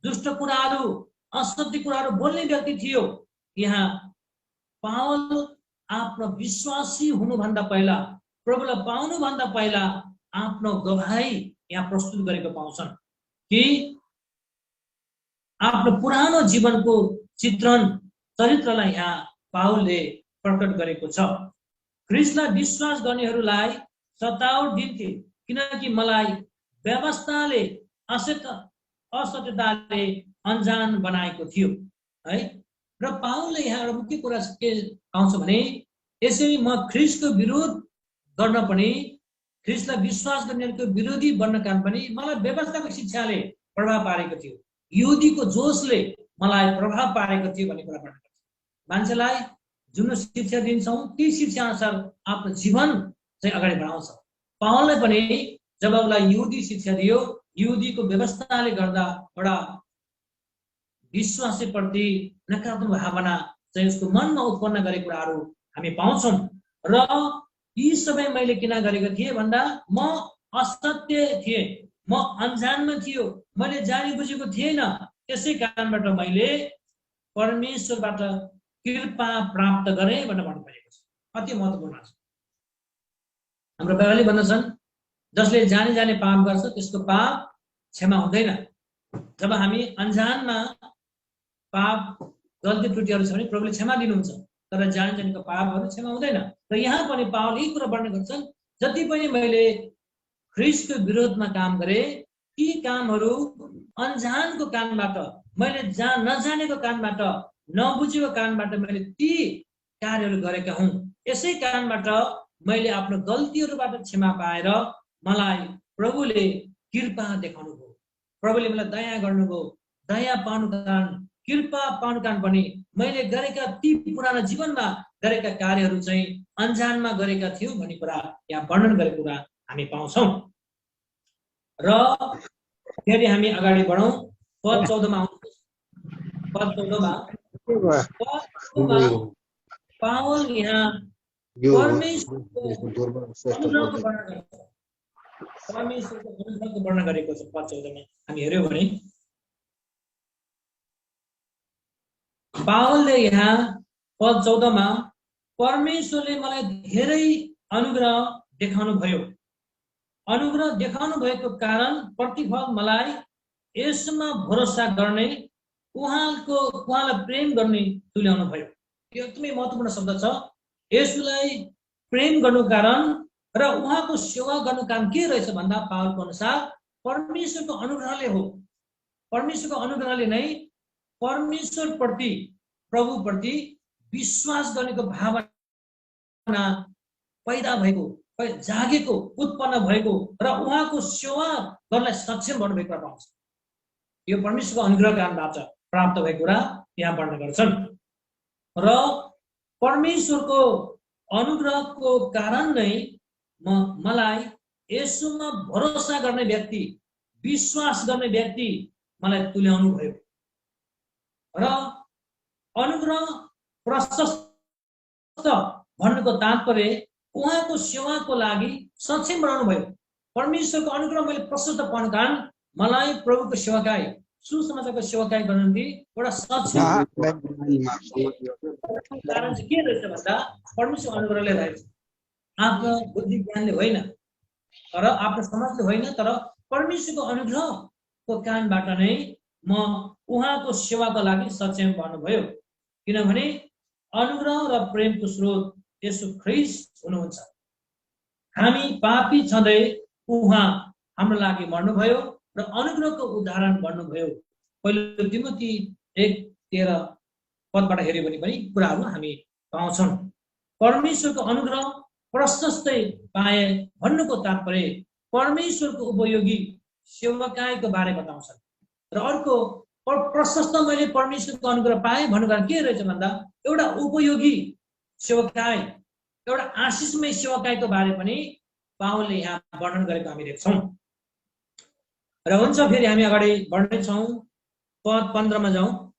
दुष्ट कुराहरू, असत्य कुराहरू बोल्ने व्यक्ति थियो। यहाँ पावल आफ्नो विश्वासी हुनुभन्दा पहिला, प्रभुलाई पाउनुभन्दा पहिला आफ्नो गवाही यहाँ प्रस्तुत गरेको पाउँछन् कि आफ्नो पुरानो जीवनको चित्रण चरित्रलाई यहाँ पावलले प्रकट गरेको छ। ख्रीष्टलाई विश्वास गर्नेहरूलाई सतावट दिन्थे किनकि मलाई व्यवस्थाले असत्यताले अनजान बनाएको थियो है। र पावलले यहाँ एउटा मुख्य कुरा के पाउँछ भने यसरी म ख्रीष्टको विरोध गर्न पनि, ख्रीष्टलाई विश्वास गर्नेहरूको विरोधी बन्न कारण पनि मलाई व्यवस्थाको शिक्षाले प्रभाव पारेको थियो, यहुदीको जोशले मलाई प्रभाव पारेको थियो भन्ने कुरा वर्णन गर्छ। मान्छेलाई जुन शिक्षा दिन्छौँ ती शिक्षा अनुसार आफ्नो जीवन चाहिँ अगाडि बढाउँछ। पावलले पनि जब उसलाई यहुदी शिक्षा दियो, यहुदीको व्यवस्थाले गर्दा एउटा विश्वासीप्रति नकारात्मक भावना चाहिँ उसको मनमा उत्पन्न गरेको कुराहरू हामी पाउँछौँ। र यी सबै मैले किन गरेको थिएँ भन्दा म असत्य थिएँ, म अनजानमा थियो, मैले जानी बुझेको थिएन, त्यसै कारणबाट मैले परमेश्वरबाट कृपा प्राप्त गरेँ भनेर भन्नुभएको छ। अति महत्त्वपूर्ण छ। हाम्रो बाबाले भन्दछन् जसले जाने जाने पाप गर्छ त्यसको पाप क्षमा हुँदैन। जब हामी अनजानमा पाप गल्ती त्रुटिहरू छ भने प्रभुले क्षमा दिनुहुन्छ, तर जाने जानेको पापहरू क्षमा हुँदैन। र यहाँ पनि पावल यही कुरा वर्णन गर्छन्, जति पनि मैले ख्रीष्टको विरोधमा काम गरेँ ती कामहरू अनजानको कारणबाट, मैले नजानेको कारणबाट, नबुझेको कारणबाट मैले ती कार्यहरू गरेका हुँ। यसै कारणबाट मैले आफ्नो गल्तीहरूबाट क्षमा पाएर मलाई प्रभुले कृपा देखाउनु भयो, प्रभुले मलाई दया गर्नुभयो। दया पाउनु कारण, कृपा पाउनु कारण पनि मैले गरेका ती पुरानो जीवनमा गरेका कार्यहरू चाहिँ अनजानमा गरेका थियौँ भन्ने कुरा यहाँ वर्णन गरेको कुरा हामी पाउँछौँ। र फेरि हामी अगाडि बढौँ। पद 14 मा आउँछ। पद 14 मा पावल यहाँ परमेश्वरको अनुग्रहको वर्णन गरेको छ। पद 14 मा हामी हेर्यौँ भने पावलले यहाँ पद 14 मा परमेश्वरले मलाई धेरै अनुग्रह देखाउनु भयो। अनुग्रह देखाउनु भएको कारण प्रतिफल मलाई यसमा भरोसा गर्ने, उहाँलाई प्रेम गर्ने तुल्याउनु भयो। यो एकदमै महत्त्वपूर्ण शब्द छ। यसुलाई प्रेम गर्नु कारण र उहाँको सेवा गर्नु कारण के रहेछ भन्दा पावलको अनुसार परमेश्वरको अनुग्रहले हो। परमेश्वरको अनुग्रहले नै परमेश्वरप्रति प्रभुप्रति विश्वास गर्नेको भावना पैदा भएको, जागेको, उत्पन्न भएको र उहाँको सेवा गर्न सक्षम बन्नुभएको कुरा पाउँछ। यो परमेश्वरको अनुग्रहको कारणबाट प्राप्त भएको कुरा यहाँ वर्णन गर्छन्। र परमेश्वरको अनुग्रहको कारण नै मलाई यसोमा भरोसा गर्ने व्यक्ति, विश्वास गर्ने व्यक्ति मलाई तुल्याउनु भयो। र अनुग्रह प्रशस्त भन्नुको तात्पर्य उहाँको सेवाको लागि सक्षम बनाउनु भयो। परमेश्वरको अनुग्रह मैले प्रशस्त पाउनु कारण मलाई प्रभुको सेवाकाई, सुसमाचारको सेवाकाई गर्न एउटा सक्षम कारण चाहिँ के रहेछ भन्दा परमेश्वर अनुग्रहले रहेछ। आफ्नो बुद्धि ज्ञानले होइन, तर आफ्नो समाजले होइन, तर परमेश्वरको अनुग्रहको कारणबाट नै म उहाँको सेवाको लागि सक्षम बन्नुभयो। किनभने अनुग्रह र प्रेमको स्रोत यसो ख्रीष्ट हुनुहुन्छ। हामी पापी छँदै उहाँ हाम्रो लागि मर्नुभयो र अनुग्रहको उदाहरण बन्नुभयो। पहिलो तिमोथी 1:13 हेर्यो भने पनि कुराहरू हामी पाउँछौँ। परमेश्वरको अनुग्रह प्रशस्तै पाए भन्नुको तात्पर्य परमेश्वरको उपयोगी सेवाकाईको बारे बताउँछ। र अर्को प्रशस्त मैले परमेश्वरको अनुग्रह पाएँ भन्नुको कारण के रहेछ भन्दा एउटा उपयोगी सेवाकाई, एउटा आशिषमय सेवाकाईको बारे पनि पावलले यहाँ वर्णन गरेको हामी देख्छौँ। र हुन्छ, फेरि हामी अगाडि बढ्नेछौँ। पद 15 मा जाउँ।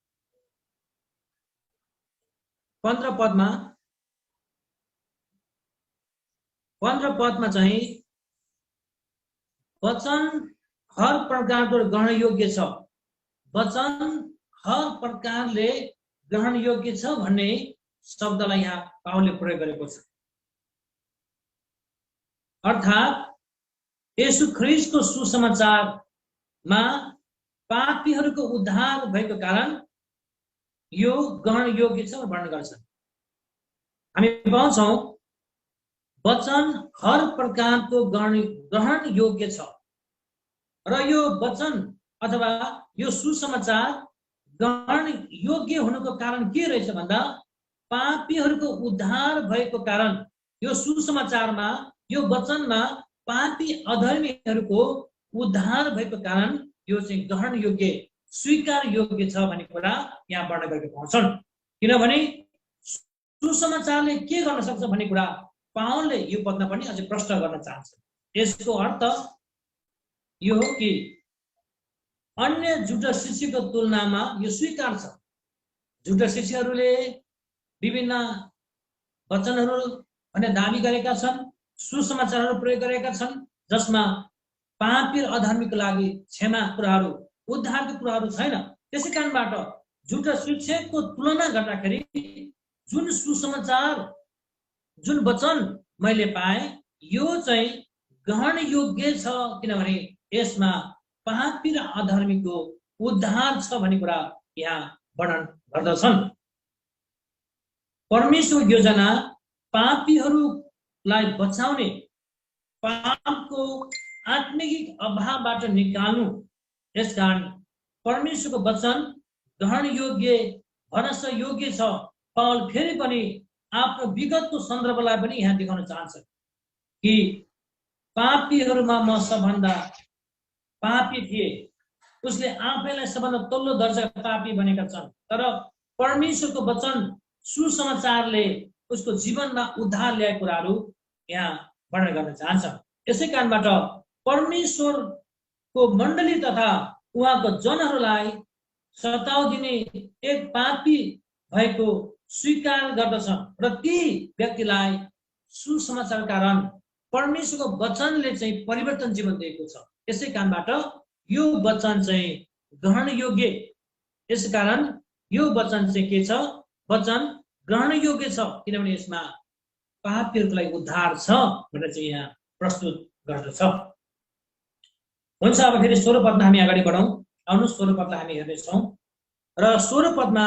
15 पदमा चाहिँ वचन हर प्रकारको ग्रहण योग्य छ। वचन हर प्रकारले ग्रहण योग्य छ भन्ने शब्दलाई यहाँ पावलले प्रयोग गरेको छ। अर्थात् येशू ख्रीष्टको सुसमाचारमा पापीहरूको उद्धार भएको कारण यो ग्रहण योग्य छ वर्णन गर्छ। हामी पाउँछौँ वचन हर प्रकारको ग्रहण योग्य छ। र यो वचन अथवा यो सुसमाचार ग्रहण योग्य हुनुको कारण के रहेछ भन्दा पापीहरूको उद्धार भएको कारण यो सुसमाचारमा, यो वचनमा पापी अधर्मीहरूको उद्धार भएको कारण यो चाहिँ ग्रहण योग्य, स्वीकार योग्य छ भन्ने कुरा यहाँ वर्णन गरेको पाउँछन्। किनभने सुसमाचारले के गर्न सक्छ भन्ने कुरा पावलले यो पदमा पनि अझै प्रश्न गर्न चाहन्छ। यसको अर्थ यो हो कि अन्य झुटा शिक्षकको तुलनामा यो स्वीकार छ। झुटा शिक्षकहरूले विभिन्न वचनहरू भन्ने दाबी गरेका छन्, सुसमाचारहरू प्रयोग गरेका छन्, जसमा पापी र अधर्मीको लागि क्षमा कुराहरू, उद्धारको कुराहरू छैन। त्यसै कारणबाट झुटा शिक्षकको तुलना गर्दाखेरि जुन सुसमाचार, जुन वचन मैले पाएँ यो चाहिँ ग्रहण योग्य छ, किनभने यसमा पापी र अधर्मीको उद्धार छ भन्ने कुरा यहाँ वर्णन गर्दछन्। परमेश्वर योजना पापीहरूलाई बचाउने, पापको आत्मिक अभावबाट निकाल्नु। यसकारण परमेश्वरको वचन ग्रहण योग्य, भरोसा योग्य छ। पावल फेरि पनि आफ्नो विगतको सन्दर्भलाई पनि यहाँ देखाउन चाहन्छ कि पापीहरूमा म सबभन्दा पापी थिए। उसले आफैलाई सबभन्दा तल्लो दर्जाका पापी बनेका छन्, तर परमेश्वरको वचन सुसमाचारले उसको जीवनमा उद्धार ल्याएको कुराहरू यहाँ वर्णन गर्न चाहन्छ। यसै कारणबाट परमेश्वरको मण्डली तथा उहाँको जनहरूलाई सताउदिने एक पापी भएको स्वीकार गर्दछ र ती व्यक्तिलाई सुसमाचारका कारण परमेश्वरको वचनले चाहिँ परिवर्तन जीवन दिएको छ। यसै कारणबाट यो वचन चाहिँ ग्रहण योग्य, यसकारण यो वचन चाहिँ के छ? वचन ग्रहण योग्य छ, किनभने यसमा पापीहरूको लागि उद्धार छ भनेर चाहिँ यहाँ प्रस्तुत गर्दछ। हुन्छ, अब फेरि 16 पदमा हामी अगाडि बढौँ। आउनु 16 पदलाई हामी हेर्नेछौँ। र 16 पदमा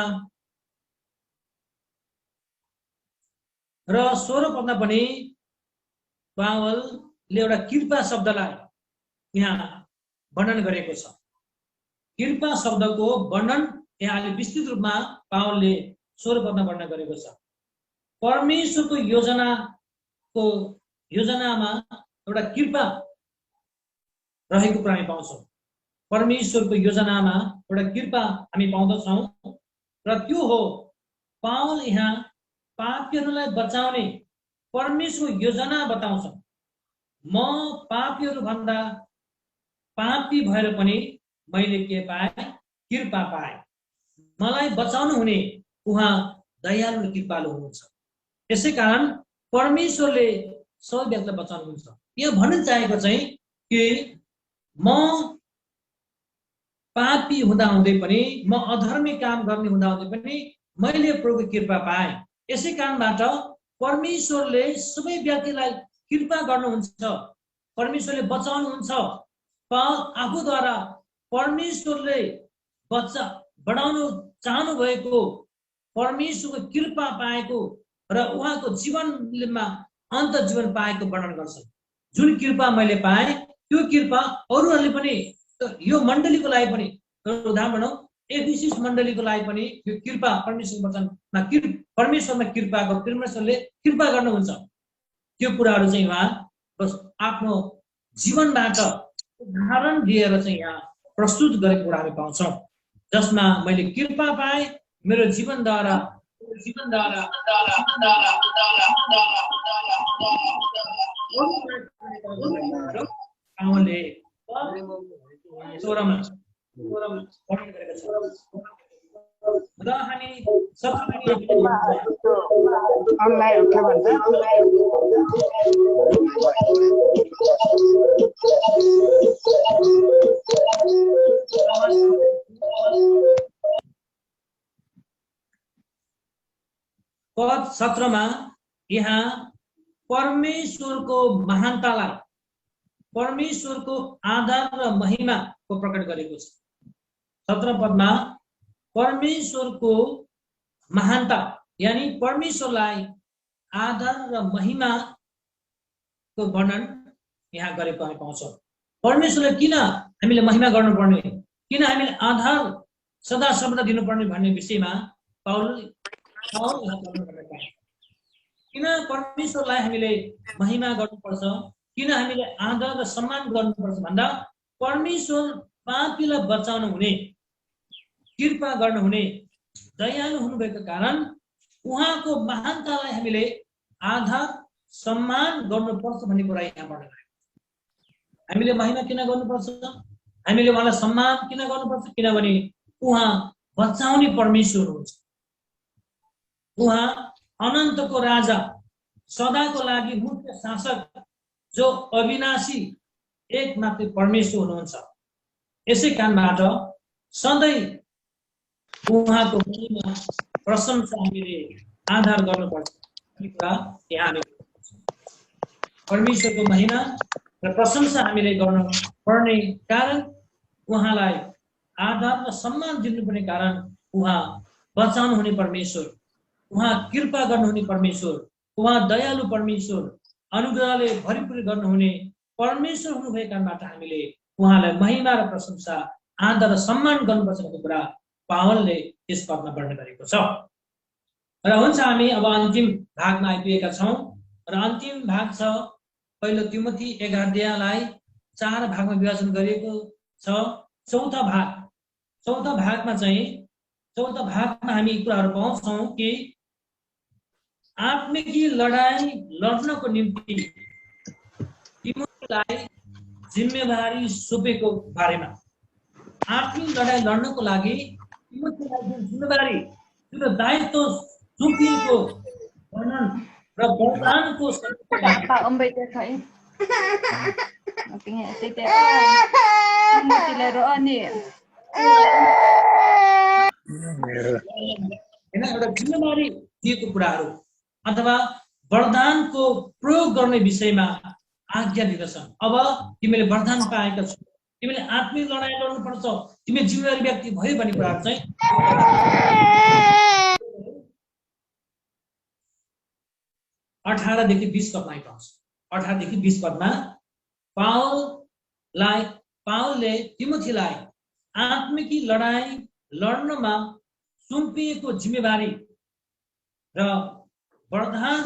पनि पावलले एउटा कृपा शब्दलाई यहाँ वर्णन गरेको छ। कृपा शब्दको वर्णन यहाँले विस्तृत रूपमा पावलले 16 पदमा वर्णन गरेको छ। परमेश्वरको योजनामा एउटा कृपा रहेको कुरा हामी पाउँछौँ। परमेश्वरको योजनामा एउटा कृपा हामी पाउँदछौँ र त्यो हो पावल यहाँ पापीहरूलाई बचाउने परमेश्वरको योजना बताउँछ। म पापीहरू भन्दा पापी भएर पनि मैले के पाएँ? कृपा पाएँ। मलाई बचाउनु हुने उहाँ दयालु र कृपालु हुनुहुन्छ। त्यसै कारण परमेश्वरले सबै व्यक्तिलाई बचाउनुहुन्छ। यो भन्न चाहेको चाहिँ कि म पापी हुँदाहुँदै पनि, म अधर्मी काम गर्ने हुँदाहुँदै पनि मैले प्रभुको कृपा पाएँ। यसै कारणबाट परमेश्वरले सबै व्यक्तिलाई कृपा गर्नुहुन्छ, परमेश्वरले बचाउनुहुन्छ। आफूद्वारा परमेश्वरले बढाउनु चाहनु भएको परमेश्वरको कृपा पाएको र उहाँको जीवनमा अन्त जीवन पाएको वर्णन गर्छ। जुन कृपा मैले पाएँ त्यो कृपा अरूहरूले पनि, यो मण्डलीको लागि पनि, उदाहरण भनौँ एफिसियस मण्डलीको लागि पनि यो कृपा परमेश्वरको वचनमा परमेश्वरमा कृपाको परमेश्वरले कृपा गर्नुहुन्छ। त्यो कुराहरू चाहिँ उहाँ आफ्नो जीवनबाट उदाहरण दिएर चाहिँ यहाँ प्रस्तुत गरेको कुरा हामी पाउँछौँ, जसमा मैले कृपा पाएँ मेरो जीवनद्वारा र हामी पद 17 मा यहाँ परमेश्वरको महानतालाई, परमेश्वरको आधार र महिमाको प्रकट गरेको छ। 17 पदमा परमेश्वरको महानता यानी परमेश्वरलाई आधार र महिमाको वर्णन यहाँ गरेको हामी पाउँछौँ। परमेश्वरलाई किन हामीले महिमा गर्नुपर्ने, किन हामीले आधार सदा सर्वदा दिनुपर्ने भन्ने विषयमा किन परमेश्वरलाई हामीले महिमा गर्नुपर्छ, किन हामीले आदर र सम्मान गर्नुपर्छ भन्दा परमेश्वर पापीलाई बचाउनु हुने, कृपा गर्नुहुने दयालु हुनुभएको कारण उहाँको महानतालाई हामीले आदर सम्मान गर्नुपर्छ भन्ने कुरा यहाँ वर्णन गरेको छ। हामीले महिमा किन गर्नुपर्छ, हामीले उहाँलाई सम्मान किन गर्नुपर्छ, किनभने उहाँ बचाउने परमेश्वर हुनुहुन्छ। उहाँ अनन्तको राजा, सदाको लागि मुख्य शासक, जो अविनाशी एकमात्र परमेश्वर हुनुहुन्छ। यसै कारणबाट सधैँ उहाँको महिमा प्रशंसा हामीले आधार गर्नुपर्छ भन्ने कुरा यहाँ हामी परमेश्वरको महिमा र प्रशंसा हामीले गर्न पर्ने कारण, उहाँलाई आधार र सम्मान दिनुपर्ने कारण उहाँ बचाउनु हुने परमेश्वर, उहाँ कृपा गर्नुहुने परमेश्वर, उहाँ दयालु परमेश्वर, अनुग्रहले भरिपूर्ण गर्नुहुने परमेश्वर हुनुभएको कारणबाट हामीले उहाँलाई महिमा र प्रशंसा आदर र सम्मान गर्नुपर्छ भन्ने कुरा पावलले यस पदमा वर्णन गरेको छ। र हुन्छ हामी अब अन्तिम भागमा आइपुगेका छौँ र अन्तिम भाग छ पहिलो तिमोथी 11 अध्यायलाई 4 भागमा विभाजन गरिएको छ। चौथा भागमा हामी कुराहरू पाउँछौँ कि आत्मिकी लडाई लड्नको निम्ति तिमोथीलाई जिम्मेवारी सुम्पेको बारेमा, आत्मिक लडाई लड्नको लागि तिमोथीलाई जुन जिम्मेवारी, जुन दायित्व सुम्पिएको वर्णन र वरदानको एउटा जिम्मेवारी दिएको कुराहरू अथवा वरदानको प्रयोग गर्ने विषयमा आज्ञा दिँदछन्। अब तिमीले वरदान पाएका छौ, तिमीले आत्मिक लडाई लड्नुपर्छ, तिमी जिम्मेवारी व्यक्ति भयो भन्ने कुराहरू चाहिँ 18 देखि 20 पदमा आइपाउँछ। 18 देखि 20 पदमा पावलले तिमोथीलाई आत्मिकी लडाई लड्नमा सुम्पिएको जिम्मेवारी र वरदान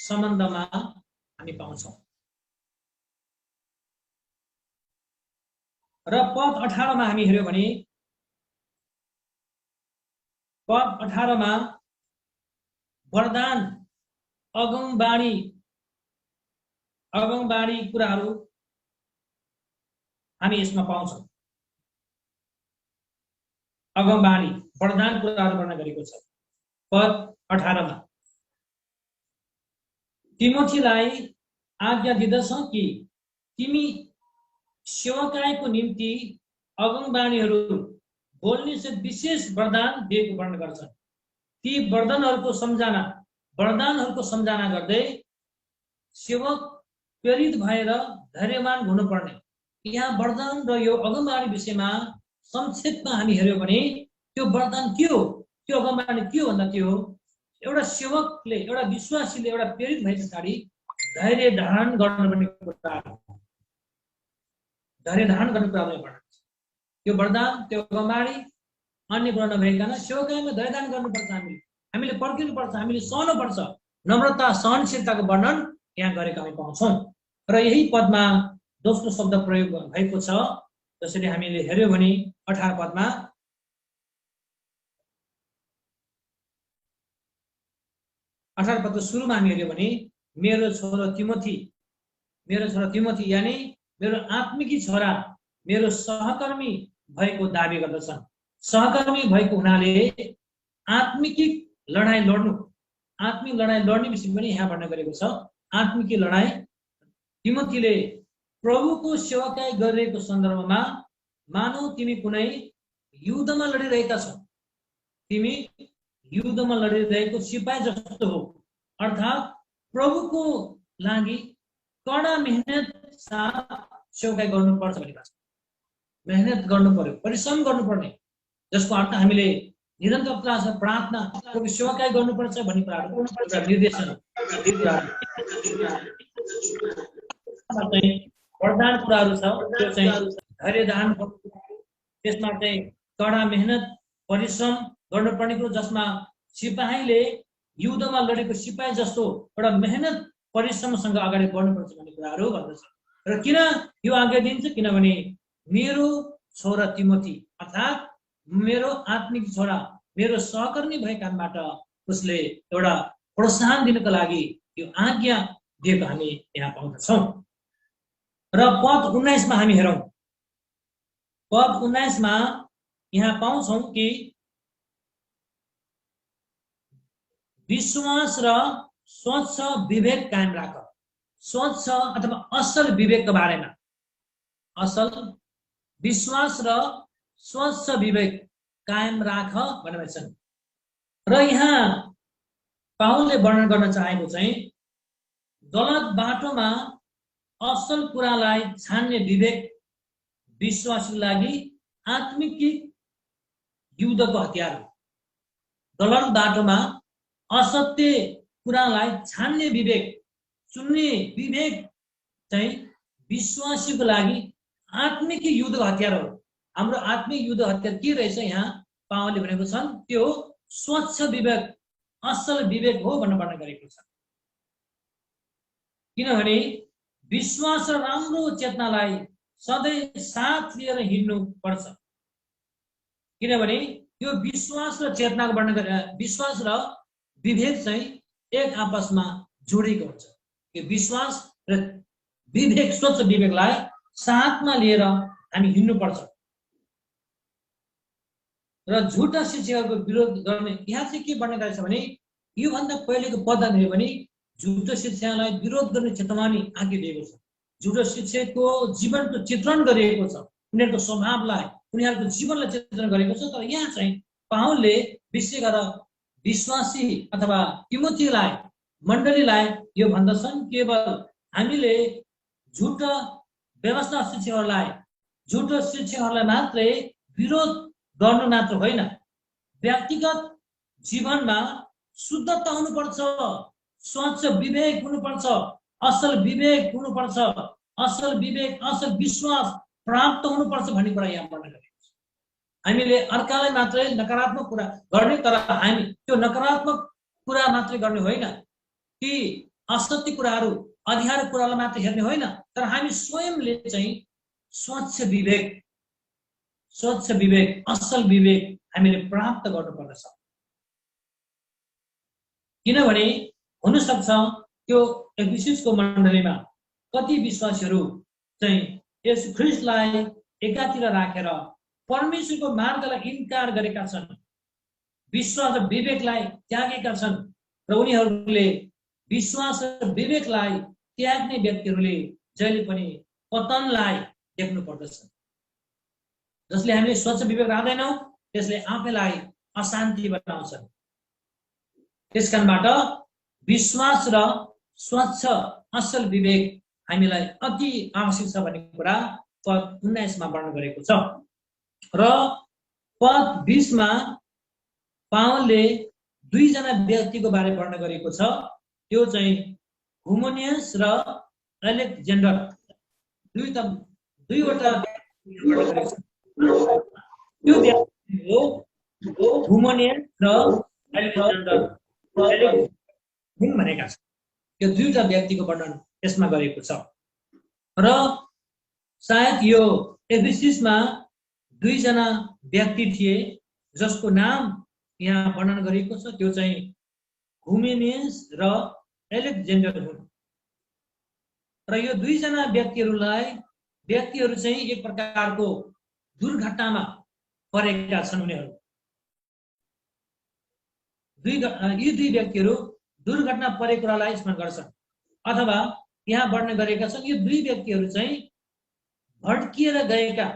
सम्बन्धमा हामी पाउँछौँ। र पद 18 मा हामी हेर्यौं भने पद 18 मा वरदान अगमबाणी कुराहरू हामी यसमा पाउँछौँ। अगमबाणी वरदान कुराहरू वर्णन गरेको छ। पद 18 मा तिमोथीलाई आज्ञा दिँदछ कि तिमी सेवकाईको निम्ति अगमबाणीहरू बोल्ने चाहिँ विशेष वरदान दिएको वर्णन गर्छ। ती वरदानहरूको सम्झना गर्दै सेवक प्रेरित भएर धैर्यवान हुनुपर्ने। यहाँ वरदान र यो अगमबाणी विषयमा संक्षेपमा हामी हेर्यौं भने त्यो वरदान के हो, त्यो अगमबाणी के हो भन्दा त्यो हो एउटा सेवकले, एउटा विश्वासीले, एउटा प्रेरित भए पछाडि धैर्य धारण गर्नुपर्ने कुरा, धैर्य धारण गर्ने कुरालाई वर्णन। त्यो वरदान, त्यो अगमबाणी अन्य कुरा नभइकन सेवकाईमा धैर्य धारण गर्नुपर्छ। हामीले पर्खिनुपर्छ, हामीले सहनुपर्छ। नम्रता, सहनशीलताको वर्णन यहाँ गरेको हामी पाउँछौँ। र यही पदमा दोस्रो शब्द प्रयोग भएको छ। जसरी हामीले हेर्यौं भने 18 पदमा सुरुमा हामी हेर्यौं भने मेरो छोरो तिमोथी यानी मेरो आत्मिकी छोरा, मेरो सहकर्मी भएको दाबी गर्दछन्। सहकर्मी भएको हुनाले आत्मिकी लडाई लड्ने विषय पनि यहाँ भन्न गरेको छ। आत्मिकी लडाई तिमोथीले प्रभुको सेवाकाई गरिरहेको सन्दर्भमा मानौ तिमी कुनै युद्धमा लडिरहेका छौ। तिमी युद्धमा लडिरहेको सिपाही जस्तो हो। अर्थात् प्रभुको लागि कडा मेहनत साथ सेवाकाई गर्नुपर्छ भन्ने बात छ। मेहनत गर्नु पर्यो, परिश्रम गर्नुपर्ने, जसको अर्थ हामीले निरन्तरता छ, प्रार्थना, प्रभु सेवाकाई गर्नुपर्छ भन्ने कुराहरु एउटा निर्देशन वरदान कुराहरु छ। त्यो चाहिँ धैर्य धारण, त्यसमा चाहिँ कडा मेहनत परिश्रम गर्नुपर्ने कुरो, जसमा सिपाहीले युद्धमा लडेको सिपाही जस्तो एउटा मेहनत परिश्रमसँग अगाडि बढ्नुपर्छ भन्ने कुराहरु भन्दछ। र किन यो आज्ञा दिन्छ? किनभने मेरो छोरा तिमोथी अर्थात् मेरो आत्मिक छोरा, मेरो सहकर्मी भएका कामबाट उसले एउटा प्रोत्साहन दिनको लागि यो आज्ञा दिएको हामी यहाँ पाउँछौँ। र पद 19 मा हामी हेरौं। पद 19 मा यहाँ पाउँछौं कि विश्वास र स्वच्छ विवेक कायम राख। स्वच्छ अथवा असल विवेकको बारेमा, असल विश्वास र स्वच्छ विवेक कायम राख भनेर छन्। र यहाँ पाउलले वर्णन गर्न चाहेको चाहिँ गलत बाटोमा असल कुरालाई छान्ने विवेक विश्वासको लागि आत्मिक युद्धको हतियार हो। गलत बाटोमा असत्य कुरालाई छान्ने विवेक, चुन्ने विवेक चाहिँ विश्वासीको लागि आत्मिक युद्धको हतियार हो। हाम्रो आत्मिक युद्ध हतियार के रहेछ? यहाँ पावलले भनेको छन् त्यो स्वच्छ विवेक, असल विवेक हो भनेर वर्णन गरेको छ। किनभने विश्वास र राम्रो चेतनालाई सधैँ साथ लिएर हिँड्नु पर्छ। किनभने यो विश्वास र चेतनाको वर्णन गरेर विश्वास र विवेक चाहिँ एक आपसमा जोडिएको हुन्छ। यो विश्वास र विवेक, स्वच्छ विवेकलाई साथमा लिएर हामी हिँड्नु पर्छ। र झुटा शिक्षकहरूको विरोध गर्ने यहाँ चाहिँ के वर्णन गरेको छ भने योभन्दा पहिलेको पदमा हेर्यो भने झुटो शिक्षालाई विरोध गर्ने चेतवानी आज्ञा दिएको छ। झुटो शिक्षकको जीवनको चित्रण गरिएको छ, उनीहरूको स्वभावलाई, उनीहरूको जीवनलाई चित्रण गरेको छ। तर यहाँ चाहिँ पाउलले विशेष गरेर विश्वासी अथवा तिमोथीलाई, मण्डलीलाई यो भन्दछन् केवल हामीले झुटो व्यवस्था शिक्षकहरूलाई मात्रै विरोध गर्नु मात्र होइन, व्यक्तिगत जीवनमा शुद्धता हुनुपर्छ, स्वच्छ विवेक हुनुपर्छ, असल विवेक हुनुपर्छ, असल विवेक, असल विश्वास प्राप्त हुनुपर्छ भन्ने कुरा यहाँ वर्णन गरेको छ। हामीले अर्कालाई मात्रै नकारात्मक कुरा गर्ने, तर हामी त्यो नकारात्मक कुरा मात्रै गर्ने होइन, कि असत्य कुराहरू अँध्यारो कुरालाई मात्रै हेर्ने होइन, तर हामी स्वयंले चाहिँ स्वच्छ विवेक असल विवेक हामीले प्राप्त गर्नुपर्दछ। किनभने हुन सक्छ त्यो एफिससको मण्डलीमा कति विश्वासीहरू चाहिँ येशू ख्रीष्टलाई एकातिर राखेर परमेश्वरको मार्गलाई इन्कार गरेका छन्, विश्वास र विवेकलाई त्यागेका छन्, र उनीहरूले विश्वास र विवेकलाई त्याग्ने व्यक्तिहरूले जहिले पनि पतनलाई देख्नु पर्दछ। जसले हामीले स्वच्छ विवेक राख्दैनौँ त्यसले आफैलाई अशान्ति बनाउँछ। त्यसकारणबाट विश्वास र स्वच्छ असल विवेक हामीलाई अति आवश्यक छ भन्ने कुरा पद 19 मा वर्णन गरेको छ। र पद 20 मा पावलले दुईजना व्यक्तिको बारे वर्णन गरेको छ। त्यो चाहिँ हुमोनियस र एलेक्जेन्डर, दुईवटा त्यो व्यक्ति हो हुमोनियस र एलेक्जेन्डर भनेका छन्। यो दुईवटा व्यक्तिको वर्णन यसमा गरेको छ। र सायद यो एफिससमा दुईजना व्यक्ति थिए जसको नाम यहाँ वर्णन गरिएको छ, त्यो चाहिँ हुमेनियस र एलेक्जेन्डर हुन्। र यो दुईजना व्यक्तिहरू चाहिँ एक प्रकारको दुर्घटनामा परेका छन्। उनीहरू यी दुई व्यक्तिहरू दुर्घटना परेको कुरालाई स्मरण गर्छन्, अथवा यहाँ वर्णन गरेका छन् यो दुई व्यक्तिहरू चाहिँ भड्किएर गएका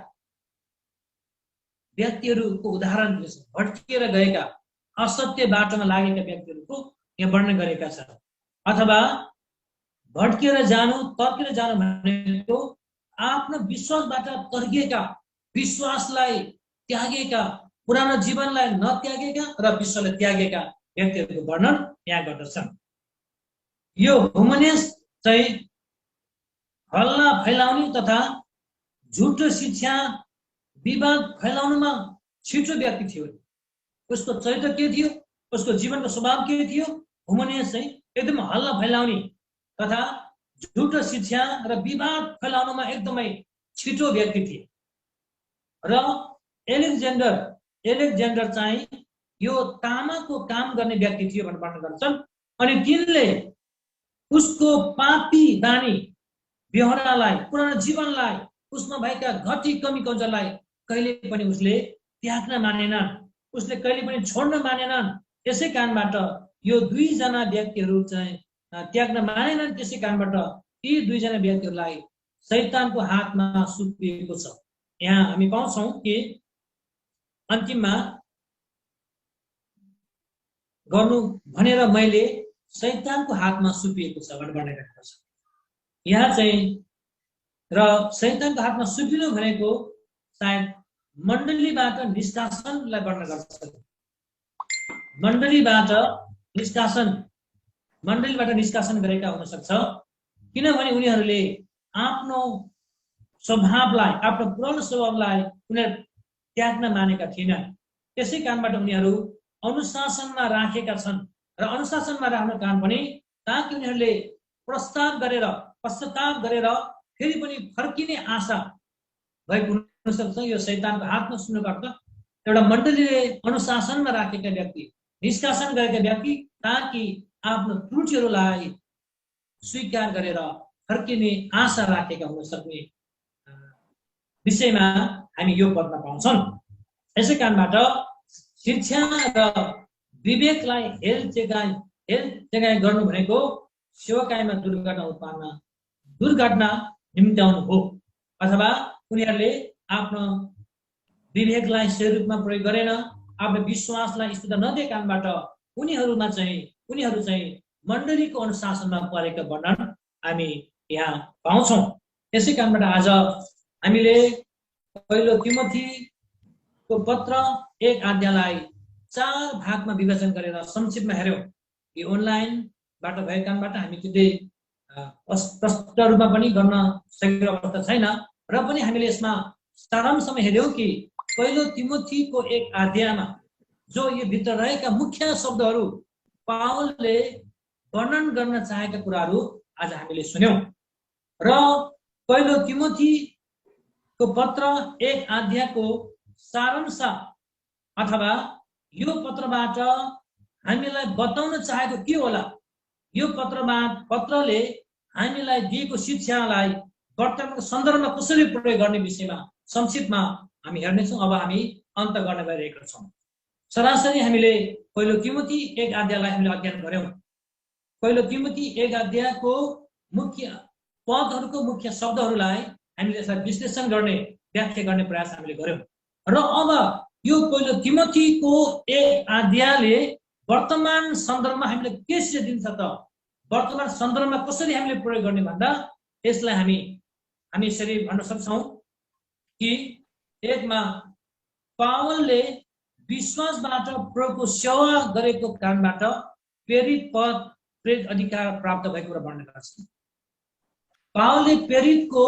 व्यक्तिहरूको उदाहरण दिन्छ। भड्किएर गएका असत्य बाटोमा लागेका व्यक्तिहरूको यहाँ वर्णन गरेका छन्। अथवा भड्किएर जानु, तर्केर जानु भनेको आफ्नो विश्वासबाट तर्किएका, विश्वासलाई त्यागेका, पुरानो जीवनलाई नत्यागेका र विश्वलाई त्यागेका व्यक्तिहरूको वर्णन यहाँ गर्दछन्। यो हुमोनियस चाहिँ हल्ला फैलाउने तथा झुटो शिक्षा विवाद फैलाउनुमा छिटो व्यक्ति थियो। उसको चरित्र के थियो, उसको जीवनको स्वभाव के थियो? हुमोनियस चाहिँ एकदम हल्ला फैलाउने तथा झुटो शिक्षा र विवाद फैलाउनुमा एकदमै छिटो व्यक्ति थिए। र एलेक्जेन्डर चाहिँ यो तामाको काम गर्ने व्यक्ति थियो भनेर वर्णन गर्छन्। अनि तिनले उसको पापी बानी व्यवहारलाई, पुरानो जीवनलाई, उसमा भएका घटी कमी कमजोरलाई कहिले पनि उसले त्याग्न मानेनन्, उसले कहिले पनि छोड्न मानेनन्। त्यसै कारणबाट यो दुईजना व्यक्तिहरू चाहिँ त्याग्न मानेनन्। त्यसै कारणबाट यी दुईजना व्यक्तिहरूलाई शैतानको हातमा सुम्पिएको छ। यहाँ हामी पाउँछौँ कि अन्तिममा गर्नु भनेर मैले शैतानको हातमा सुम्पिएको छ भनेर भनेको छ। यहाँ चाहिँ र शैतानको हातमा सुम्पिनु भनेको सायद मण्डलीबाट निष्कासनलाई वर्णन गर्छ। मण्डलीबाट निष्कासन गरेका हुन सक्छ, किनभने उनीहरूले आफ्नो स्वभावलाई, आफ्नो पुरानो स्वभावलाई उनीहरू त्याग्न मानेका थिएनन्। त्यसै कारणबाट उनीहरू अनुशासनमा राखेका छन्। र अनुशासनमा राख्नु कारण पनि ताकि उनीहरूले पश्चाताप गरेर फेरि पनि फर्किने आशा भएको हुन सक्छ। यो शैतानको हातमा सुन्नुको अर्थ एउटा मण्डलीले अनुशासनमा राखेका व्यक्ति, निष्कासन गरेका व्यक्ति, ताकि आफ्नो त्रुटिहरूलाई स्वीकार गरेर फर्किने आशा राखेका हुन सक्ने विषयमा हामी यो पदमा पाउँछौँ। यसै कारणबाट शिक्षा र विवेकलाई हेलचेकाइ गर्नु भनेको सेवाकाईमा दुर्घटना निम्त्याउनु हो। अथवा उनीहरूले आफ्नो विवेकलाई सही रूपमा प्रयोग गरेन, आफ्नो विश्वासलाई स्थिरता नदिएको कारणबाट उनीहरू चाहिँ मण्डलीको अनुशासनमा परेका वर्णन हामी यहाँ पाउँछौँ। त्यसै कारणबाट आज हामीले पहिलो तिमोथीको पत्र 1 अध्यायलाई 4 भागमा विभाजन गरेर संक्षिप्तमा हेर्यौँ। यो अनलाइनबाट भएको कारणबाट हामी त्यति प्रष्ट रूपमा पनि गर्न सकेको अवस्था छैन, र पनि हामीले यसमा सारांशमा हेर्यौँ कि पहिलो तिमोथीको 1 अध्यायमा जो यो भित्र रहेका मुख्य शब्दहरू पावलले वर्णन गर्न चाहेका कुराहरू आज हामीले सुन्यौं र पहिलो तिमोथीको पत्र 1 अध्यायको सारांश अथवा यो पत्रबाट हामीलाई बताउन चाहेको के होला, यो पत्रले हामीलाई दिएको शिक्षालाई वर्तमानको सन्दर्भमा कसरी प्रयोग गर्ने विषयमा संक्षिप्तमा हामी हेर्नेछौँ। अब हामी अन्त गर्न गइरहेका छौँ। सरासरी हामीले पहिलो तिमोथी 1 अध्यायलाई हामीले अध्ययन गर्यौं। पहिलो तिमोथी 1 अध्यायको मुख्य पदहरूको मुख्य शब्दहरूलाई हामीले यसलाई विश्लेषण गर्ने, व्याख्या गर्ने प्रयास हामीले गर्यौं र अब यो पहिलो तिमोथीको 1 अध्यायले वर्तमान सन्दर्भमा हामीले के सिक्का दिन्छ त, वर्तमान सन्दर्भमा कसरी हामीले प्रयोग गर्ने भन्दा यसलाई हामी यसरी भन्न सक्छौं कि एकमा पावलले विश्वासबाट प्रभुको सेवा गरेको कारणबाट प्रेरित पद, प्रेरित अधिकार प्राप्त भएको कुरा वर्णन गर्छ। पावलले प्रेरितको